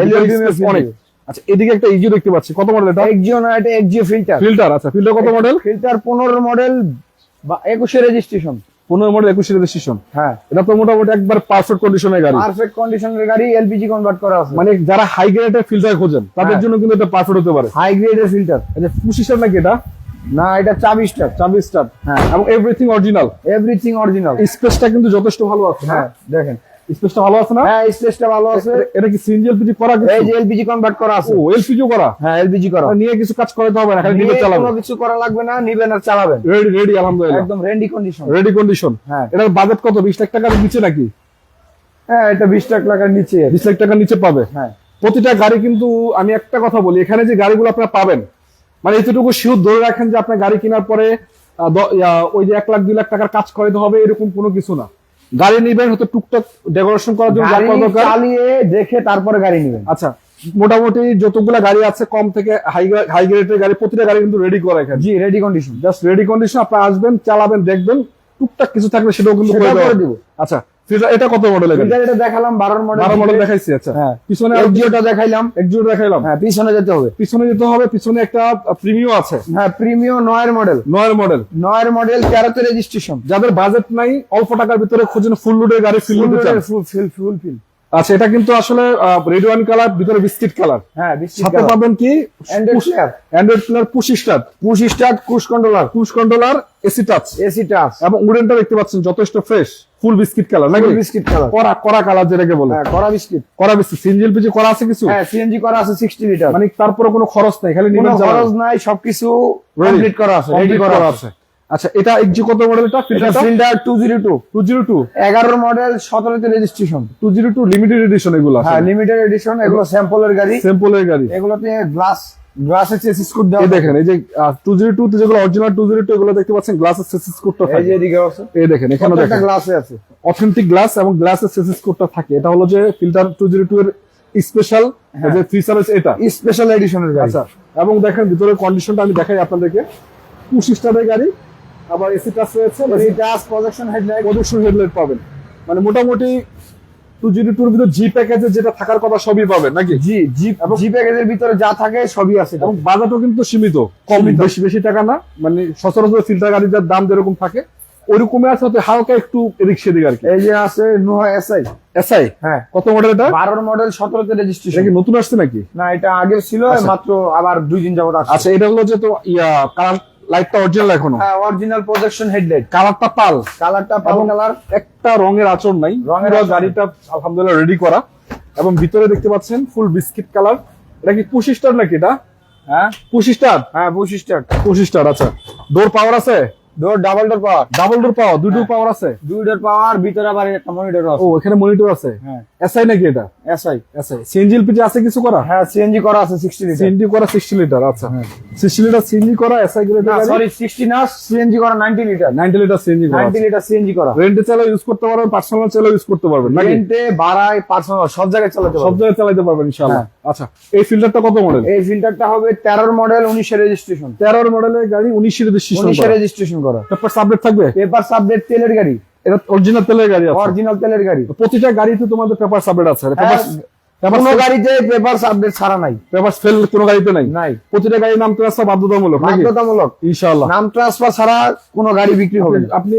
অনেক। আচ্ছা, এদিকে একটা ইজিও দেখতে পাচ্ছি, কত মডেল এটা? এক্সিও না, এটা এক্সিও ফিল্টার। ফিল্টার, আচ্ছা ফিল্টার কত model? Filter 15 model 21 registration. 15 model 21 registration. হ্যাঁ, এটা তো মোটামুটি একবার পারফেক্ট কন্ডিশনের গাড়ি। পারফেক্ট কন্ডিশনের গাড়ি, এলপিজি কনভার্ট করা আছে। মানে যারা হাই গ্রেডের ফিল্টার খোঁজেন তাদের জন্য কিন্তু এটা পারফেক্ট হতে পারে। হাই গ্রেডের ফিল্টার। আচ্ছা, 25 নাকি এটা? না, এটা চাবি স্টার। চাবি স্টার, হ্যাঁ। এবং এভরিথিং অরিজিনাল। Everything original. স্পেসটা কিন্তু যথেষ্ট ভালো আছে। হ্যাঁ দেখেন, স্পেসটা ভালো আছে না? হ্যাঁ স্পেসটা ভালো আছে। এটা কি সিএনজি এলপিজি করা? এই যে এলপিজি কনভার্ট করা আছে। ও, এলপিজি করা? হ্যাঁ এলপিজি করা। নিয়ে কিছু কাজ করাতে হবে না, খালি নিবে চালাবেন। কোনো কিছু করা লাগবে না, নিবেন আর চালাবেন। রেডি রেডি, আলহামদুলিল্লাহ একদম রেডি কন্ডিশন। Ready condition. হ্যাঁ। এটার বাজেট কত? 20 লাখ টাকার নিচে নাকি? হ্যাঁ, এটা 20 টাকার নিচে। 20 লাখ টাকার নিচে পাবে। হ্যাঁ। প্রতিটা গাড়ি কিন্তু, আমি একটা কথা বলি, এখানে যে গাড়িগুলো আপনারা পাবেন, মানে এতটুকু শিওর ধরে রাখেন যে আপনার গাড়ি কেনার পরে ওই যে 1 লাখ 2 লাখ টাকার কাজ করাতে হবে এরকম কোনো কিছু না। গাড়ি নিবেন হয়তো টুকটাক ডেকোরেশন করার জন্য, যা করা দরকার চালিয়ে দেখে তারপরে গাড়ি নেবেন। আচ্ছা, মোটামুটি যতগুলা গাড়ি আছে কম থেকে হাই গ্রেডের গাড়ি, প্রতিটা গাড়ি কিন্তু রেডি করা এখানে। জি, ready condition. Just ready condition. আপনি আসবেন, চালাবেন, দেখবেন, টুকটাক কিছু থাকলে সেটাও কিন্তু করে দিব। আচ্ছা, এটা কত মডেল? এটা দেখালাম 12 মডেল। 12 মডেল দেখাইছি। আচ্ছা, হ্যাঁ। পিছনে এক্সিওটা দেখাইলাম। এক্সিও দেখাইলাম। হ্যাঁ, পিছনে যেতে হবে। পিছনে যেতে হবে। পিছনে একটা প্রিমিয়াম আছে। হ্যাঁ, প্রিমিয়াম 9 মডেল। 9 মডেল। 9 মডেল 13 তে রেজিস্ট্রেশন। যাদের বাজেট নাই, অল্প টাকার ভিতরে খোঁজেন ফুল লোডের গাড়ি, ফিল নিতে চান। Full fill. আচ্ছা, এটা কিন্তু আসলে রেড ওয়াইন কালার, ভিতরে বিস্কিট কালার। হ্যাঁ, বিস্কিট সাথে কালার। পাবেন কি? Android player, push start, cruise controller, AC touch. এবং উডেনটা দেখতে পাচ্ছেন যথেষ্ট ফ্রেশ, ফুল বিস্কিট কালার নাকি? বিস্কিট কালার, কড়া কালার যেটাকে বলে। হ্যাঁ, কড়া বিস্কিট। সিএনজি এলপিজি করা আছে কিছু? হ্যাঁ, সিএনজি করা আছে 60 লিটার। মানে তারপরে কোনো খরচ নাই, খালি কোনো নিবেন চালাবেন। খরচ নাই, সবকিছু কমপ্লিট করা আছে, রেডি করা আছে। আচ্ছা, এটা এক্সি কত মডেল? এটা ফিল্টার 202 11 মডেল 17 তে রেজিস্ট্রেশন। 202 লিমিটেড এডিশন এগুলো। হ্যাঁ, লিমিটেড এডিশন। এগুলো স্যাম্পলের গাড়ি। এগুলোতে গ্লাসের চেসিস কোড দেওয়া। এই দেখেন, এই যে 202 তে যেগুলো অরিজিনাল 202 এগুলো দেখতে পাচ্ছেন, গ্লাসের চেসিস কোডটা থাকে। এই যে এদিকে আছে। এই দেখেন, এখানে দেখেন গ্লাসে আছে অথেন্টিক গ্লাস এবং গ্লাসের চেসিস কোডটা থাকে। এটা হলো যে ফিল্টার 202 এর স্পেশাল যে ফিচার আছে, এটা স্পেশাল এডিশনের গাড়ি। আচ্ছা, এবং দেখেন ভিতরের কন্ডিশনটা আমি দেখাই আপনাদেরকে। পুশ স্টার্টের গাড়ি, আবার এসি টাচ রয়েছে, এসি টাচ, প্রজেকশন হেডলাইট পাবেন। মানে মোটামুটি 202 এর ভিতর জি প্যাকেজে যেটা থাকার কথা সবই পাবেন নাকি? জি প্যাকেজের ভিতরে যা থাকে সবই আছে। এবং বাজারও কিন্তু সীমিত, কম, বেশি টাকা না। মানে সচরাচর ফিল্টার গাড়ির যার দাম যেরকম থাকে ওইরকমই আছে, হয়তো হালকা একটু এদিক সেদিক আর কি। এই যে আছে নোহা এসআই। হ্যাঁ, কত মডেল এটা? 12 মডেল 17 তে রেজিস্ট্রেশন। এটা কি নতুন আসছে নাকি? না, এটা আগে ছিল, মাত্র আবার 2 দিন যাবত আসছে। আচ্ছা, এটা হলো যে তো কালার লাইটটা অরিজিনাল এখনো? হ্যাঁ, অরিজিনাল প্রজেকশন হেডলাইট। কালারটা পাল কালার, একটা রঙের আঁচড় নাই। গাড়িটা আলহামদুলিল্লাহ রেডি করা। এবং ভিতরে দেখতে পাচ্ছেন ফুল বিস্কিট কালার। এটা কি পুশ স্টার নাকি? এটা হ্যাঁ পুশ স্টার। হ্যাঁ, পুশ স্টার। আচ্ছা, ডোর পাওয়ার আছে? ডাবল ডোর পাওয়ার। দুই ডোর পাওয়ার আছে? 2 ডোর পাওয়ার, ভিতরে আবার একটা মনিটর আছে। ও, এখানে মনিটর আছে। হ্যাঁ, এসআই নাকি এটা? এসআই। সিএনজি এলপিজি আছে কিছু করা? হ্যাঁ, সিএনজি করা আছে 60 লিটার। সিএনজি করা 60 লিটার। আচ্ছা, 60 লিটার সিএনজি করা এসআই গ্রেড না, সরি 60 না, সিএনজি করা 90 লিটার। 90 লিটার সিএনজি করা। 90 লিটার সিএনজি করা। রেন্টে চালা ইউজ করতে পারবেন, পার্সোনাল চালা ইউজ করতে পারবেন নাকি? রেন্টে, ভাড়ায়, পার্সোনাল সব জায়গায় চালাতে পারবেন ইনশাআল্লাহ। আচ্ছা, এই ফিল্টারটা কত মডেল? এই ফিল্টারটা হবে 13 মডেল 19 এর রেজিস্ট্রেশন। 13 মডেলের গাড়ি, 19 এর রেজিস্ট্রেশন করা। পেপার সাবজেক্ট থাকবে? পেপার সাবজেক্ট, তেলের গাড়ি। এটা অরিজিনাল তেলের গাড়ি আছে? অরিজিনাল তেলের গাড়ি। প্রতিটা গাড়িতে তোমাদের পেপার সাবজেক্ট আছে? কোনো গাড়িতে পেপার সাবজেক্ট ছাড়া নাই। পেপার ফেল কোনো গাড়িতে নাই? প্রতিটা গাড়ির নাম ট্রান্সফার বাধ্যতামূলক ইনশাআল্লাহ। নাম ট্রান্সফার ছাড়া কোনো গাড়ি বিক্রি হবে না। আপনি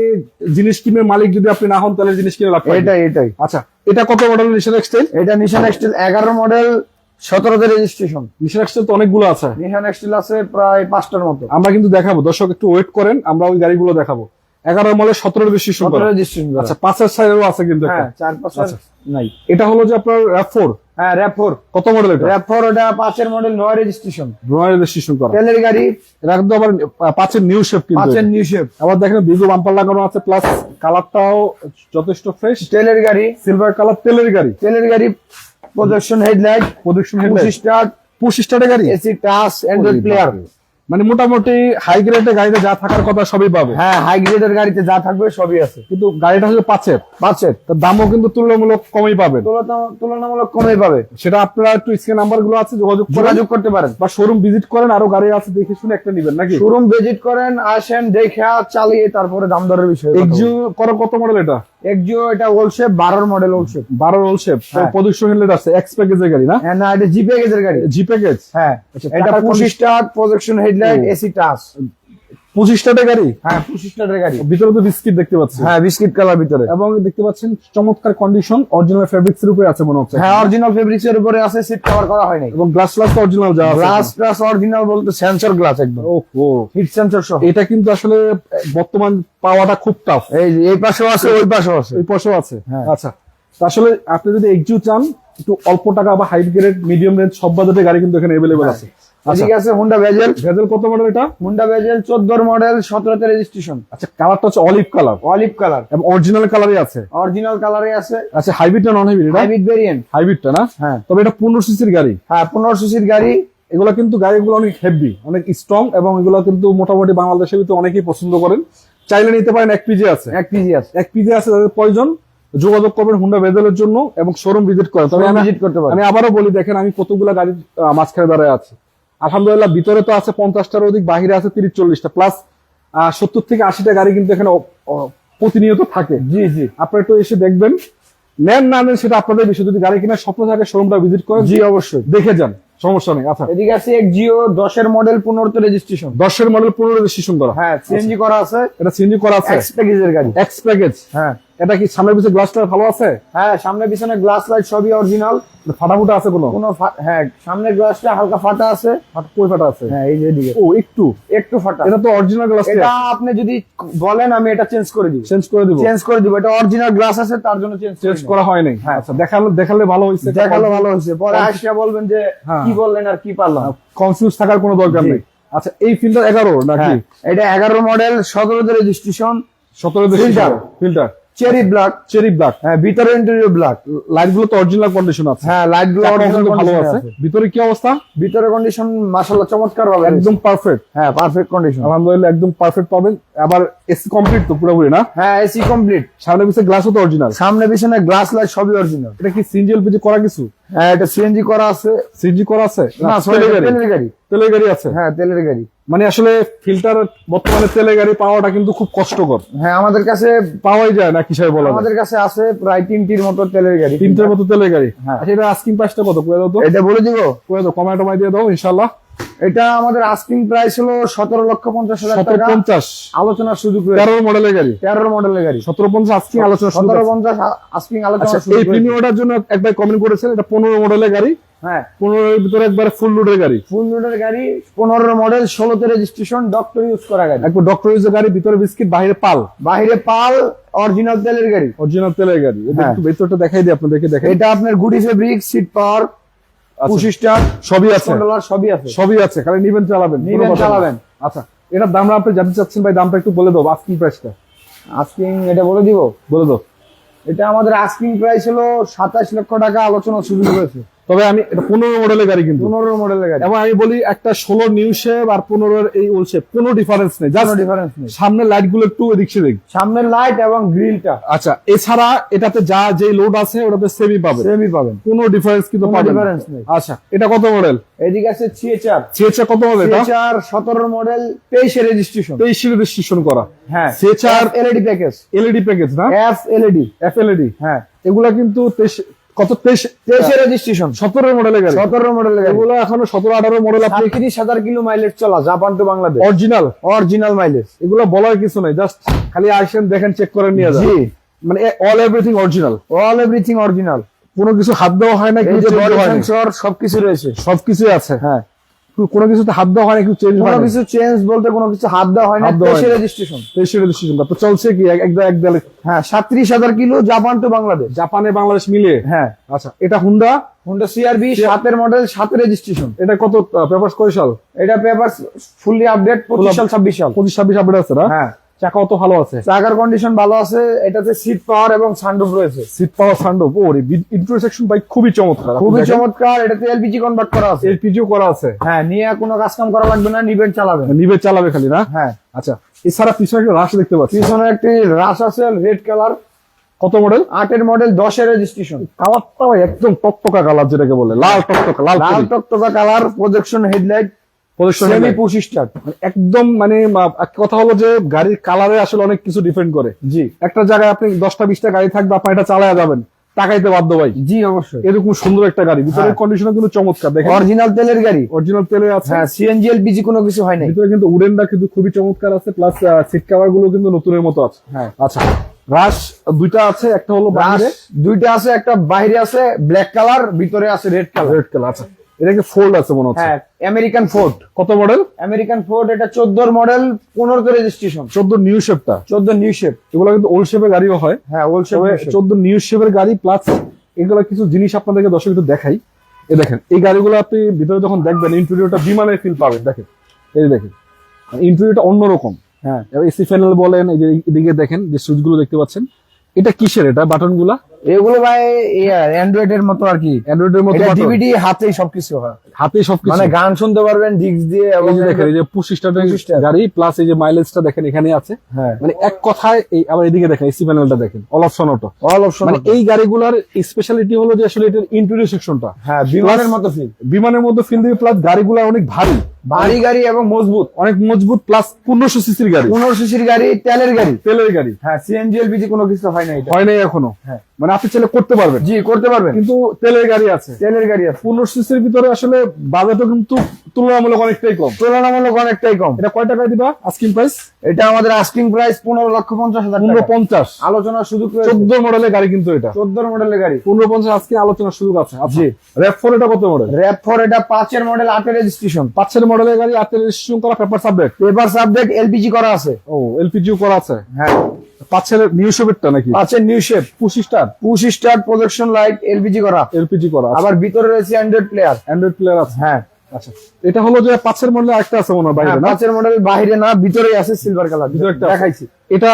জিনিস কিনে মালিক যদি আপনি না হন তাহলে জিনিস কিনে লাভ। এটাই। আচ্ছা, এটা কত মডেল? নিশান এক্সটেল। এটা নিশান এক্সটেল 11 মডেল 17 তে রেজিস্ট্রেশন। নিশান এক্সটেল তো অনেকগুলো আছে। নিশান এক্সটেল আছে প্রায় 5টার মতো। আমরা কিন্তু দেখাবো, দর্শক একটু ওয়েট করেন, আমরা ওই গাড়িগুলো দেখাবো। 11 মডেল 17 রেজিস্ট্রেশন করা। 17 রেজিস্ট্রেশন করা। আচ্ছা, 5 সাইডেরও আছে কিন্তু একটা। হ্যাঁ 4-5 আচ্ছা। নাই। এটা হলো যে আপনার RAV4। হ্যাঁ RAV4। কত মডেল এটা? RAV4 ওটা 5 এর মডেল, 9 রেজিস্ট্রেশন, রয়্যাল রেজিস্ট্রেশন করা। তেলের গাড়ি। এটা কিন্তু আবার 5 এর নিউ শেপ কিন্তু। 5 এর নিউ শেপ। আবার দেখেন বিগো বাম্পার লাগানো আছে, প্লাস কালারটাও যথেষ্ট ফ্রেশ। তেলের গাড়ি, সিলভার কালার, তেলের গাড়ি। তেলের গাড়ি, projection headlight, production headlight, push start, push স্টার্টের গাড়ি। AC touch, Android player. মানে মোটামুটি হাই গ্রেডের গাড়িতে যা থাকার কথা সবই পাবে। হ্যাঁ হাই গ্রেডের গাড়িতে যা থাকবে সবই আছে। কিন্তু গাড়িটা হচ্ছে 5 এর, তার দামও কিন্তু তুলনামূলক কমই পাবেন। তুলনামূলক কমই পাবে। সেটা আপনারা একটু স্ক্রিন নাম্বার গুলো আছে, যোগাযোগ করতে পারেন, বা শোরুম ভিজিট করেন, আরো গাড়ি আছে দেখে শুনে একটা নিবেন নাকি। শোরুম ভিজিট করেন, আসেন, দেখে চালিয়ে তারপরে দাম দরের বিষয়। এক্সিও করা কত মডেল এটা? এক্সিও এটা old shape, 12 model old shape. 12 old shape, হ্যাঁ। প্রদর্শন হেডলাইট আছে, এক্স প্যাকেজের গাড়ি না? হ্যাঁ না, এটা জি প্যাকেজের গাড়ি। G package. হ্যাঁ এটা টাকার push start, projection headlight, AC touch. 25টার গাড়ি। হ্যাঁ 25টার গাড়ি। ভিতরে তো বিস্কিট দেখতে পাচ্ছি। হ্যাঁ বিস্কিট কালার ভিতরে। এবং দেখতে পাচ্ছেন চমৎকার কন্ডিশন, অরিজিনাল ফেব্রিক্স এর উপরে আছে মনে হচ্ছে। হ্যাঁ অরিজিনাল ফেব্রিক্স এর উপরে আছে, সিট কভার করা হয় নাই। এবং গ্লাস অরিজিনাল যা আছে। গ্লাস অরিজিনাল বলতে সেন্সর গ্লাস একদম। ওহো, হিট সেন্সর সহ। এটা কিন্তু আসলে বর্তমান পাওয়াটা খুব টাফ। এই পাশেও আছে, ওই পাশেও আছে। ওই পাশেও আছে। হ্যাঁ। আচ্ছা, তো আসলে আপনি যদি এক্সিও চান, একটু অল্প টাকা বা হাই গ্রেড, মিডিয়াম রেঞ্জ সব বাজেটের গাড়ি কিন্তু এখানে अवेलेबल আছে। আচ্ছা, ঠিক আছে। Honda Vezel. ভেজেল কত মডেল এটা? হুন্ডা ভেজেল 14 মডেল, 17 তে রেজিস্ট্রেশন। আচ্ছা, কালারটা হচ্ছে অলিভ কালার অলিভ কালার, এবং অরিজিনাল কালারই আছে। অরিজিনাল কালারে আছে। আচ্ছা, হাইব্রিড না নন হাইব্রিড এটা? Hybrid variant. হাইব্রিডটা না? হ্যাঁ তবে এটা 15 সিসির গাড়ি। হ্যাঁ 15 সিসির গাড়ি। এগুলো কিন্তু গাড়িগুলো অনেক হেভি, অনেক স্ট্রং, এবং এগুলো কিন্তু মোটামুটি বাংলাদেশের ভিতরে অনেকেই পছন্দ করেন। চাইলে নিতে পারেন। 1 পিজি আছে, 1 পিজি আছে। 1 পিজি আছে। যাদের প্রয়োজন যোগাযোগ করবেন হুন্ডা ভেজেলের জন্য এবং শোরুম ভিজিট করেন। তবে শোরুম ভিজিট করতে পারেন। আমি আবারও বলি, দেখেন আমি কতগুলা গাড়ির মাঝখানে দাঁড়ায় আছি। আলহামদুলিল্লাহ, ভিতরে তো আছে 50টার অধিক, বাহিরে আছে 30-40টা, প্লাস 70 থেকে 80টা গাড়ি কিন্তু এখানে প্রতিনিয়ত থাকে। জি জি, আপনারা একটু এসে দেখবেন, নেন না নেন সেটা আপনাদের বিষয়। যদি গাড়ি কেনার স্বপ্ন থাকে, শোরুমটা ভিজিট করেন। জি অবশ্যই দেখে যান, সমস্যা নেই। আচ্ছা, এদিকে আছে এক্সিও 10 এর মডেল, 15 তে রেজিস্ট্রেশন। 10 এর মডেল, 15 রেজিস্ট্রেশন করা। হ্যাঁ সিএনজি করা আছে। এটা সিএনজি করা আছে, এক্স প্যাকেজের গাড়ি। X package. হ্যাঁ এটা কি সামনের পিছনে গ্লাসটা ভালো আছে? হ্যাঁ সামনে পিছনে গ্লাস লাইট সবই অরিজিনাল। ফাটাফুটা আছে কোনো? হ্যাঁ সামনের গ্লাসটা হালকা ফাটা আছে। কই ফাটা আছে? হ্যাঁ এই যে এদিকে ও, একটু একটু ফাটা। এটা তো অরিজিনাল গ্লাস। এটা আপনি যদি বলেন আমি এটা চেঞ্জ করে দিব। চেঞ্জ করে দিব? চেঞ্জ করে দিব। এটা অরিজিনাল গ্লাস আছে, তার জন্য চেঞ্জ করা হয় নাই। হ্যাঁ। আচ্ছা, দেখালে ভালো হইছে। দেখালো ভালো হয়েছে, পরে আসিয়া বলবেন যে হ্যাঁ। কি বললেন আর কি পারলাম। কনফিউজ থাকার কোনো দরকার জি। নেই। আচ্ছা, এই ফিল্টার 11 নাকি? হ্যাঁ, এটা 11 মডেল, 17 তে registration. 17 filter cherry black. Cherry black. হ্যাঁ ভিতরে ইন্টেরিয়র ব্ল্যাক। লাইট গুলো তো অরিজিনাল কন্ডিশন আছে। হ্যাঁ লাইট গুলো অরিজিনাল ভালো আছে। ভিতরে কি অবস্থা? ভিতরে কন্ডিশন মাশাআল্লাহ চমৎকার ভাবে একদম পারফেক্ট। হ্যাঁ পারফেক্ট কন্ডিশন আলহামদুলিল্লাহ, একদম পারফেক্ট পাবেন। আবার এসি কমপ্লিট তো পুরোপুরি না? হ্যাঁ এসি কমপ্লিট। সামনে পিছনে গ্লাসও তো অরিজিনাল। সামনে পিছনে গ্লাস লাইট সবই অরিজিনাল। এটা কি সিএনজি এলপিজি করা কিছু? হ্যাঁ এটা সিএনজি করা আছে। সিএনজি করা আছে না সরি তেলের গাড়ি। তেলের গাড়ি আছে। হ্যাঁ তেলের গাড়ি। মানে আসলে ফিল্টার বর্তমানে তেলের গাড়ি পাওয়াটা কিন্তু খুব কষ্টকর। হ্যাঁ আমাদের কাছে পাওয়াই যায় না, কিসের বলা যায়। আমাদের কাছে আছে প্রায় 3টির মতো তেলের গাড়ি। 3টের মতো তেলের গাড়ি। হ্যাঁ। আচ্ছা, এটা আস্কিং প্রাইসটা কত করে দাও তো? এটা বলে দিব। করে দাও, কমায় টমায় দিয়ে দাও ইনশাআল্লাহ। এটা আমাদের আস্কিং প্রাইস হলো 17,50,000 টাকা। 1750। আলোচনার সুযোগ রয়েছে। 13 মডেলের গাড়ি। 13 মডেলের গাড়ি। 1750 আস্কিং আলোচনা শুরু। 1750 আস্কিং আচ্ছা, আলোচনার এই সুযোগ রয়েছে। প্রিমিয়ামটার জন্য একবার কমেন্ট করেছেন, এটা 15 মডেলের গাড়ি। হ্যাঁ 15 এর ভিতরে একবারে ফুল লোডের গাড়ি। ফুল লোডের গাড়ি, 15 মডেল, 16 তে রেজিস্ট্রেশন, ডক্টর ইউজ করা গাড়ি। একবার ডক্টর ইউজের গাড়ি, ভিতরে বিস্কিট, বাইরে পাল। বাহিরে পাল, অরিজিনাল তেলের গাড়ি। অরিজিনাল তেলের গাড়ি। এটা হ্যাঁ। একটু ভিতরটা দেখাই দিই আপনাদেরকে, দেখেন। এটা আপনার গুডি fabric, seat power, push start সবই আছে। কন্ট্রোলার সবই আছে। সবই আছে, খালি নিবেন চালাবেন। নিবেন, কোনো কথা নেই। চালাবেন। আচ্ছা, এটার দাম আপনি জানতে চাচ্ছেন ভাই, দামটা একটু বলে দাও, আস্কিং প্রাইসটা আস্কিং এটা বলে দিব। বলে দাও। এটা আমাদের আস্কিং প্রাইস হলো 27 লক্ষ টাকা, আলোচনার সুযোগ রয়েছে। তবে আমি এটা 15 মডেলের গাড়ি কিন্তু। 15 মডেলের গাড়ি। এবং আমি বলি, একটা 16 নিউ শেপ আর 15 এর এই ওল্ড শেপ কোনো ডিফারেন্স নেই। কোনো জাস্ট ডিফারেন্স নেই। সামনের লাইট গুলো একটু এদিক সেদিক। সামনের লাইট এবং গ্রিলটা আচ্ছা, এছাড়া এটাতে যা যে লোড আছে ওটাতে সেমই পাবে, সেমই পাবেন। কোনো ডিফারেন্স কিন্তু কোনো পাবেন না। difference নেই। আচ্ছা, এটা কত মডেল? এদিকে আছে সিএচআর। সিএচআর কত মডেল এটা? সিএচআর 17 মডেল, 23 এর রেজিস্ট্রেশন। 23 এর রেজিস্ট্রেশন করা। হ্যাঁ সিএচআর এলইডি প্যাকেজ। এলইডি প্যাকেজ না? এফএলইডি। এফএলইডি। হ্যাঁ এগুলা কিন্তু 23 23 এর রেজিস্ট্রেশন। 17 মডেলের গাড়ি। 17 মডেলের গাড়ি। এগুলো এখনো 17-18 মডেল। আপনি 30,000 কিলো মাইলেজ চলা, Japan to Bangladesh. Original original mileage. এগুলো বলার কিছু নাই, জাস্ট খালি আসেন, দেখেন, চেক করে নিয়ে যান। জি মানে all everything original. All everything original. কোনো কিছু হাত দেওয়া হয় না, এই কিছু যে চেঞ্জ বডি হয় না, সেন্সর সবকিছু রয়েছে। সবকিছুই আছে। হ্যাঁ কোনো কিছুতে হাত দেওয়া হয় না, কিছু চেঞ্জ হয় কোনো না? কিছু চেঞ্জ বলতে কোনো কিছু হাত দেওয়া হয় না, হাত দেওয়া হয় না। রেজিস্ট্রেশন। 23 রেজিস্ট্রেশন। তো চলছে কি এক দেড় হ্যাঁ 37,000 কিলো, জাপান টু বাংলাদেশ। জাপানে বাংলাদেশ মিলিয়ে? হ্যাঁ। আচ্ছা, এটা Honda Honda CR-V 7 model, 7 registration. এটা কত পেপারস কয় সাল? এটা পেপার ফুললি আপডেট, 25 সাল 26 সাল। 25-26 আপডেট আছে না? হ্যাঁ। চাকা অত ভালো আছে? চাকার কন্ডিশন ভালো আছে, এটাতে সিট পাওয়ার এবং সানরুফ রয়েছে। Seat power, sunroof. ওরে ইন্টারসেকশন বাইক খুবই চমৎকার, খুবই চমৎকার। এটাতে এলপিজি কনভার্ট করা আছে। এলপিজিও করা আছে? হ্যাঁ, নিয়ে কোনো কাজ কাম করা লাগবে না, নিবেন চালাবেন। নিবে চালাবে খালি না? হ্যাঁ। আচ্ছা, এছাড়া পিছনে একটা রাশ দেখতে পাচ্ছি। পিছনে একটি রাশ আছে রেড কালার। কত মডেল? 8 model, 10 registration. কালারটা একদম টকটকা কালার, যেটাকে বলে লাল টকটকা, লাল টকটকা colour, projection headlight, semi push start. একদম মানে এক কথা হলো যে গাড়ির কালারে আসলে অনেক কিছু ডিপেন্ড করে। জি। একটা জায়গায় আপনি 10টা-20টা গাড়ি থাকবে, আপনি এটা চালায়া যাবেন, টাকাইতে বাধ্য ভাই। জি অবশ্যই। এরকম সুন্দর একটা গাড়ি, ভিতরের কন্ডিশন কিন্তু চমৎকার। দেখেন অরিজিনাল তেলের গাড়ি, অরিজিনাল তেলে আছে। হ্যাঁ, সিএনজি এলপিজি কোনো কিছু হয় না। ভিতরে কিন্তু উডেনটা কিন্তু খুবই চমৎকার আছে, প্লাস সিট কভার গুলো কিন্তু নতুনের মতো আছে। হ্যাঁ। আচ্ছা, রাশ দুইটা আছে, একটা হলো বাইরে, দুইটা আছে, একটা বাইরে আছে ব্ল্যাক কালার, ভিতরে আছে রেড কালার। Red colour. আচ্ছা, এটা কি ফোল্ড আছে মনে হচ্ছে? হ্যাঁ, আমেরিকান ফোর্ড। কত মডেল? আমেরিকান ফোর্ড, এটা 14 মডেল, 15 রেজিস্ট্রেশন। 14 নিউ শেপটা? 14 নিউ শেপ। এগুলো কিন্তু ওল্ড শেপের গাড়িও হয়। হ্যাঁ, ওল্ড শেপ। 14 নিউ শেপের গাড়ি, প্লাস এগুলো কিছু জিনিস আপনাদেরকে দর্শক একটু দেখাই। এই দেখেন, এই গাড়িগুলো আপনি ভিতরে যখন দেখবেন, ইন্টেরিয়রটা বিমানের ফিল পাবেন। দেখেন, এই দেখেন ইন্টেরিয়রটা অন্যরকম। হ্যাঁ। এসি প্যানেল বলেন, এই যে এদিকে দেখেন যে সুইচ গুলো দেখতে পাচ্ছেন, এটা কিসের? এটা বাটন গুলা এগুলো ভাই অ্যান্ড্রয়েড এর মতো আর কি। অ্যান্ড্রয়েড এর মতো ডিভিডি হাতেই সবকিছু হয়, হাতে সবকিছু, মানে গান শুনতে পারবেন ডিস্ক দিয়ে। এবং এই যে দেখেন, এই যে পুশ স্টার্টের গাড়ি, প্লাস এই যে মাইলেজটা দেখেন এখানে আছে। হ্যাঁ। মানে এক কথায় এই, আবার এদিকে দেখেন এসি প্যানেলটা দেখেন, all option auto. All option. মানে এই গাড়িগুলোর স্পেশালিটি হলো যে আসলে এটার ইন্টেরিয়র সেকশনটা, হ্যাঁ, বিমানের মতো ফিল। বিমানের মতো ফিল দিবে, প্লাস গাড়িগুলো অনেক ভারী ভারী গাড়ি এবং মজবুত, অনেক মজবুত, প্লাস 1500 সিসির গাড়ি। 15 সিসির গাড়ি, তেলের গাড়ি। তেলের গাড়ি। হ্যাঁ, সিএনজি এলপিজি কোনো কিছু হয় না, এটা হয় নাই এখনো। হ্যাঁ। মানে আপনি চাইলে করতে পারবেন। জি, করতে পারবেন, কিন্তু তেলের গাড়ি আছে, তেলের গাড়ি আছে। 1500 সিসির ভিতরে আসলে বাজেটও কিন্তু তুলনামূলক অনেকটাই কম। তুলনামূলক অনেকটাই কম। এটা কয় টাকায় দিবা আস্কিং প্রাইস? এটা আমাদের আস্কিং প্রাইস 15,50,000 টাকা। 1550। আলোচনার সুযোগ রয়েছে। 14 মডেলের গাড়ি কিন্তু এটা, 14 মডেলের গাড়ি। 1550 আজকে আলোচনার সুযোগ আছে। জি। র‍্যাপ4 এটা কত মডেল? র‍্যাপ4 এটা 5 মডেল, 8 রেজিস্ট্রেশন। 5 মডেলের গাড়ি, 8 রেজিস্ট্রেশন করা, paper subject. Paper subject, LPG করা আছে। ও, এলপিজিও করা আছে। হ্যাঁ। 5 নিউ শেপেরটা নাকি? 5 new shape, push start, push start, projection light, LPG করা। এলপিজি করা। আবার ভিতরে রয়েছে অ্যান্ড্রয়েড প্লেয়ার। অ্যান্ড্রয়েড প্লেয়ার আছে। হ্যাঁ। আচ্ছা, এটা হলো যে 5 মডেলের আরেকটা আছে মনে হয় বাইরে না? 5 মডেল বাইরে না, ভিতরে আছে সিলভার কালার। ভিতরে একটা দেখাইছি। এটা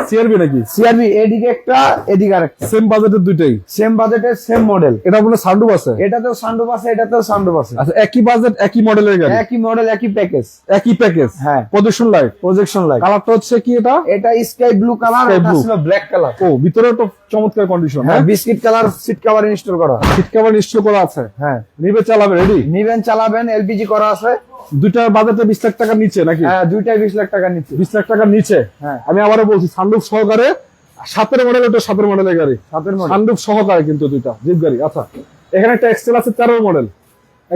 সিআরবি নাকি? সিআরবি, এদিকে একটা, এদিকে আরেকটা। সেম বাজেটের দুইটাই? সেম বাজেটের, সেম মডেল। এটা বলে সানরুফ আছে? এটাতেও সানরুফ আছে, এটাতেও সানরুফ আছে। আচ্ছা, একই বাজেট, একই মডেলের গাড়ি, একই মডেল, একই প্যাকেজ। একই প্যাকেজ। হ্যাঁ। Projection light, projection light. কালারটা হচ্ছে কি এটা? এটা স্কাই ব্লু কালার, Sky এটা blue। ছিল ব্ল্যাক কালার। ও, ভিতরে তো চমৎকার কন্ডিশন। হ্যাঁ, biscuit colour seat cover install করা। সিট কভার নিশ্চয় করা আছে। হ্যাঁ। নিবে চালাবে, রেডি? নিবেন চালাবেন, এলপিজি করা আছে। দুইটার বাজেটে 20 লাখ টাকার নিচে নাকি? হ্যাঁ, দুইটাই 20 লাখ টাকা নিচ্ছে। 20 লাখ টাকার নিচে। হ্যাঁ। আমি আবারও বলছি, সানরুফ সহকারে 7 মডেল, এটা 7 মডেলের গাড়ি, 7 মডেল। সানরুফ সহকারে কিন্তু দুইটা জিপ গাড়ি। আচ্ছা, এখানে একটা এক্সেল আছে 13 মডেল,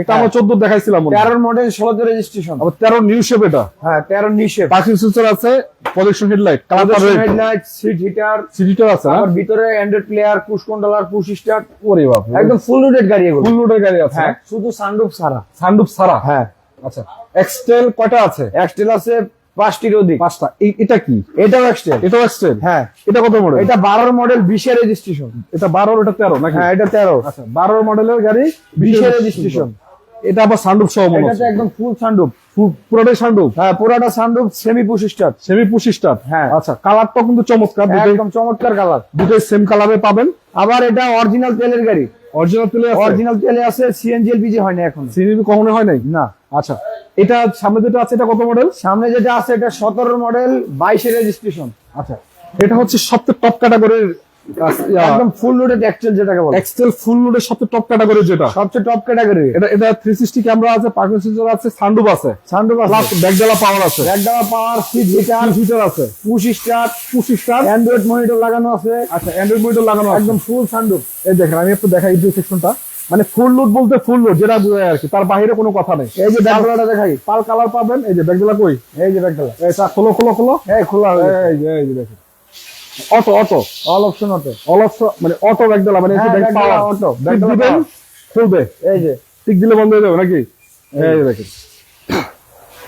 একটা আমরা 14 দেখাইছিলাম মনে হয়। 13 মডেল, 16 রেজিস্ট্রেশন। আবার 13 নিউ শেপ এটা। হ্যাঁ, 13 নিউ শেপ। পার্কিং সেন্সর আছে, প্রজেকশন হেডলাইট, কালারটা রেড, হেডলাইট, সিট হিটার, সিটিটার আছে না? আবার ভিতরে Android player, push controller, push start. ওরে বাপ, একদম ফুল লোডেড গাড়ি এগুলো। ফুল লোডের গাড়ি আছে। হ্যাঁ, শুধু সানরুফ ছাড়া। সানরুফ ছাড়া? হ্যাঁ। আচ্ছা, এক্সটেল কয়টা আছে? এক্সটেল আছে 5টির অধিক। 5টা। এটা কি? এটাও এক্সটেল। এটাও এক্সটেল? হ্যাঁ। এটা কত মডেল? এটা 12 মডেল, 20 রেজিস্ট্রেশন। এটা 12, এটা 13 নাকি? হ্যাঁ, এটা 13। আচ্ছা, 12 মডেলের গাড়ি, 20 রেজিস্ট্রেশন। এটা আবার সানরুফ সহ মনে এটাতে হচ্ছে। একদম ফুল সানরুফ। পুরোটাই সানরুফ? হ্যাঁ, পুরাটা sunroof, semi push start. Semi push start. হ্যাঁ। আচ্ছা, কালারটা কিন্তু চমৎকার, একদম চমৎকার কালার। দুটোই সেম কালারে পাবেন। আবার এটা অরিজিনাল তেলের গাড়ি, অরিজিনাল তেলে আছে? অরিজিনাল তেলে আছে, সিএনজি এলপিজি হয় না এখন। সিএনজি কখনো হয় নাই? না। আচ্ছা, এটা সামনে যেটা আছে এটা কত মডেল? সামনে যেটা আছে এটা 17 মডেল, 22 রেজিস্ট্রেশন। আচ্ছা, এটা হচ্ছে সবচেয়ে টপ ক্যাটাগরির, একদম ফুল লোডেড এক্সেল যেটাকে বলে। এক্সেল ফুল লোডের সবচেয়ে টপ ক্যাটাগরি যেটা, সবচেয়ে টপ ক্যাটাগরি। এটা 360 ক্যামেরা আছে, পার্কিং সেন্সর আছে, সানরুফ আছে, সানরুফ প্লাস আছে, ব্যাকডালা পাওয়ার আছে, একদম পাওয়ার, সিট হিটার, হিটার আছে, push start, push start, Android monitor লাগানো আছে। আচ্ছা, অ্যান্ড্রয়েড মনিটর লাগানো আছে, একদম ফুল সানরুফ। এই দেখেন, আমি একটু দেখাই এই সেকশনটা, মানে ফুল লোড বলতে ফুল লোড যেটা বোঝায় আর কি, তার বাইরে কোনো কথা নেই। এই যে ব্যাকডালাটা দেখাই, পাল কালার পাবেন। এই যে ব্যাকডালা কই? এই যে ব্যাকডালা, এই খোলো খোলো খোলো, এই খোলা হয়ে গেছে। এই যে দেখেন, auto auto, all option auto, all option, মানে অটো ব্যাকডালা, মানে হ্যাঁ, ব্যাক ব্যাকডালা পাওয়ার, অটো, ব্যাকডালা খুলবে, এই যে টিক দিলে বন্ধ হয়ে যাবে নাকি? এই দেখেন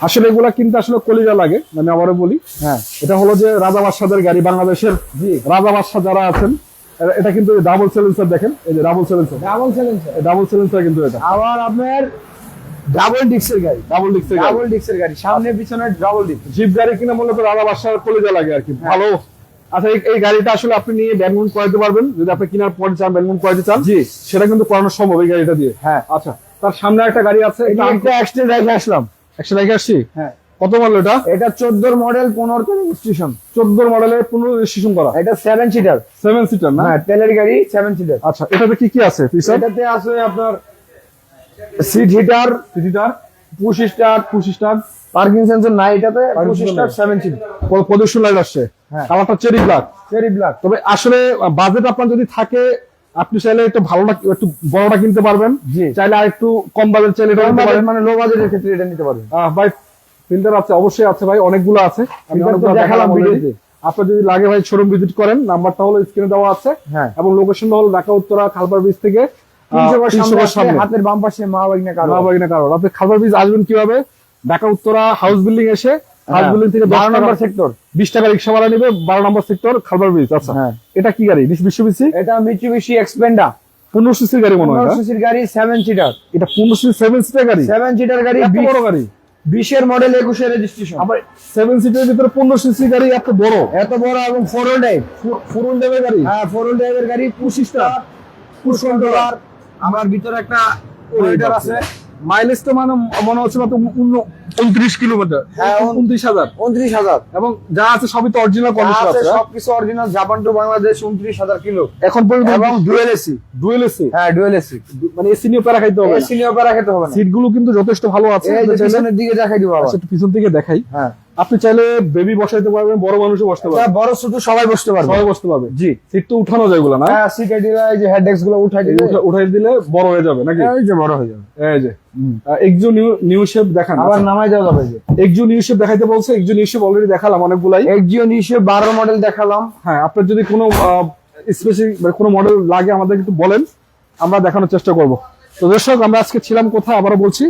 আসলে এগুলা কিন্তু আসলে কলিজা লাগে, আমি আবারও বলি। হ্যাঁ, এটা হলো যে রাজা বাদশাদের গাড়ি, বাংলাদেশের জি রাজা বাদশা যারা আছেন, এটা কিন্তু ডাবল সিলিন্ডার, দেখেন এই যে double cylinder, double cylinder. Double cylinder কিন্তু এটা আবার আপনার ডাবল ডিক্সের গাড়ি, ডাবল ডিস্কের গাড়ি। ডাবল ডিক্সের গাড়ি, সামনে পিছনে ডাবল ডিক্স। জিপ গাড়ি কিনা মূলত রাজা বাদশার কলিজা লাগে আর কি, ভালো। আচ্ছা এই গাড়িটা আসলে আপনি নিয়ে ব্যানগুন করাতে পারবেন, যদি আপনি কেনার পরে চান ব্যানগুন করাতে চান, জি সেটা কিন্তু করানো সম্ভব এই গাড়িটা দিয়ে। হ্যাঁ, আচ্ছা, তার সামনে একটা গাড়ি আছে, এটা একটা এক্সটেন্ড রেখে আসলাম। একশো রেখে আসছি। হ্যাঁ, কত মডেল এটা? এটা 14 মডেল, 15 রেজিস্ট্রেশন। 14 মডেলের 15 রেজিস্ট্রেশন করা, এটা 7 সিটার। 7 সিটার না? হ্যাঁ, তেলের গাড়ি 7 সিটার। আচ্ছা, এটাতে কি কি আছে ফিচার? এটাতে আছে আপনার seat heater, seater, push start, parking sensor নাই এটাতে, পুশ স্টার্ট 7 সিটার। প্রদর্শন লাইট আসছে, হ্যাঁ। কালারটা চেরি ব্ল্যাক। Cherry black. তবে আসলে বাজেট আপনার যদি থাকে, আপনি চাইলে একটু ভালোটা একটু বড়টা কিনতে পারবেন, জি। চাইলে আর একটু কম বাজেট চাইলে এটা কিনতে পারেন। মানে লো বাজেটের ক্ষেত্রে এটা নিতে পারবেন। ভাই ফিল্টার আছে, অবশ্যই আছে ভাই, অনেকগুলো আছে, আমি Filter তো অনেকগুলো দেখালাম দেখালাম already। ভিডিওতে। আপনার যদি লাগে ভাই শোরুম ভিজিট করেন, নাম্বারটা হলো স্ক্রিনে দেওয়া আছে, হ্যাঁ, এবং লোকেশনটা হলো ঢাকা উত্তরা খালপাড় ব্রিজ থেকে 300 গজ 300 গজ সামনে সামনে। হাতের বাম পাশে মা বাগনা কারো। বাবাগিনা কারণ আপনি খালপাড় ব্রিজ আসবেন কিভাবে? ঢাকা উত্তরা হাউস বিল্ডিং এসে, হাউস বিল্ডিং থেকে 12 নম্বর সেক্টর। 20 টাকা রিক্সা ভাড়া নেবে, 12 নম্বর সেক্টর খালপাড় ব্রিজ। আচ্ছা, হ্যাঁ। এটা কি গাড়ি? মিৎসুবিশি এটা মিৎসুবিশি এক্সপেন্ডার 15 সিসির গাড়ি মনে হয় 15 এটা? সিসির গাড়ি 7 সিটার। এটা 15 সিসি 7 সিটার গাড়ি, 7 সিটার গাড়ি, এত বড় গাড়ি। 20 এর মডেল, 21 এর রেজিস্ট্রেশন। আবার 7 সিটারের ভিতরে 15 সিসি গাড়ি এত বড়, এত বড় এবং 4 হুইল ড্রাইভ। ফুল ডেভের গাড়ি। হ্যাঁ, 4 হুইল ড্রাইভের গাড়ি, পুশ স্টার্ট, পুশ কন্ট্রোলার। আমার ভিতরে একটা মনিটর আছে। মাইলেজ তো মানে মনে হচ্ছে মাত্র 29 কিলোমিটার, হ্যাঁ, 29,000, 29,000। এবং যা আছে সবই তো অরিজিনাল কন্ডিশন আছে আছে। সবকিছু original, Japan to Bangladesh 29,000 kilo. এখন পর্যন্ত এবং ডুয়েল এসি। ডুয়েল এসি, হ্যাঁ, ডুয়েল এসি। মানে এসি নিয়ে প্যারা খাইতে হবে না। এসি নিয়ে প্যারা খেতে হবে না। সিট গুলো কিন্তু যথেষ্ট ভালো আছে। এই যে আপনি চাইলে- পিছনের দিকে দেখাই দিব আবার। আচ্ছা, একটু পিছন থেকে দেখাই। হ্যাঁ, আপনি চাইলে বেবি বসাইতে পারবেন, বড় মানুষও বসতে এটা পারবেন, বড় ছোট সবাই বসতে পারবে। সবাই বসতে পারবে। জি। সিট তো উঠানো যায় এগুলো না? হ্যাঁ, সিটে দিলে এই যে হেডডেক্স গুলো উঠাই দিলে উঠাই দিলে বড় হয়ে যাবে নাকি? এই যে বড় হয়ে যাবে। এই যে এক্সু নিউ শেপ দেখান। আবার নামাই দেওয়া যাবে। যে এক্সু নিউ শেপ দেখাইতে বলছে, এক্সু নিউ শেপ অলরেডি দেখালাম অনেকগুলাই। এক্সিও 12 মডেল দেখালাম। হ্যাঁ, আপনার যদি কোনো স্পেসিফিক কোনো মডেল লাগে আমাদের একটু বলেন, আমরা দেখানোর চেষ্টা করব। তো দর্শক, আমরা আজকে ছিলাম কোথায় আবারও বলছি,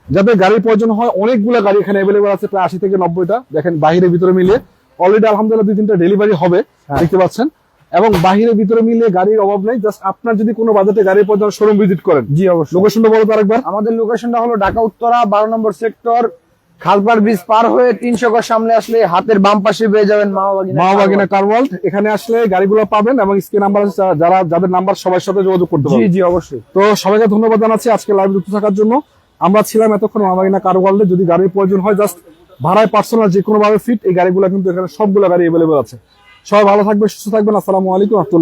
যাদের গাড়ির প্রয়োজন হয়, অনেকগুলো গাড়ি এখানে অ্যাভেলেবল আছে, প্রায় 80 থেকে 90টা। দেখেন বাহিরে ভিতরে মিলিয়ে অলরেডি আলহামদুলিল্লাহ 2-3টা ডেলিভারি হবে, দেখতে পাচ্ছেন। এবং বাহিরে ভিতরে মিলিয়ে গাড়ির অভাব নেই। জাস্ট আপনার যদি কোনো বাজেটে গাড়ির প্রয়োজন, শোরুম ভিজিট করেন। জি, অবশ্যই। লোকেশনটা বলো তো আরেকবার। আমাদের লোকেশনটা হলো ঢাকা উত্তরা 12 নম্বর সেক্টর, খালপাড় ব্রিজ পার হয়ে 300 গজ সামনে আসলে হাতের বাম পাশে পেয়ে যাবেন মাওবাগিনা কার ওয়ার্ল্ড। এখানে আসলে গাড়িগুলো পাবেন, এবং স্ক্রিন নাম্বার আছে, যাদের নাম্বার সবার সাথে যোগাযোগ করতে জি পারবেন। জি, অবশ্যই। তো সবাইকে ধন্যবাদ জানাচ্ছি আজকে লাইভ যুক্ত থাকার জন্য। আমরা ছিলাম এতক্ষণ মাওবাগিনা কার ওয়ার্ল্ডে। যদি গাড়ির প্রয়োজন হয়, জাস্ট ভাড়ায় পার্সোনাল যে কোনো ভাবে ফিট, এই গাড়িগুলো কিন্তু এখানে সবগুলো গাড়ি অ্যাভেলেবল আছে। সবাই ভালো থাকবে, সুস্থ থাকবেন। আসসালামু আলাইকুম রহমতুল্লাহ।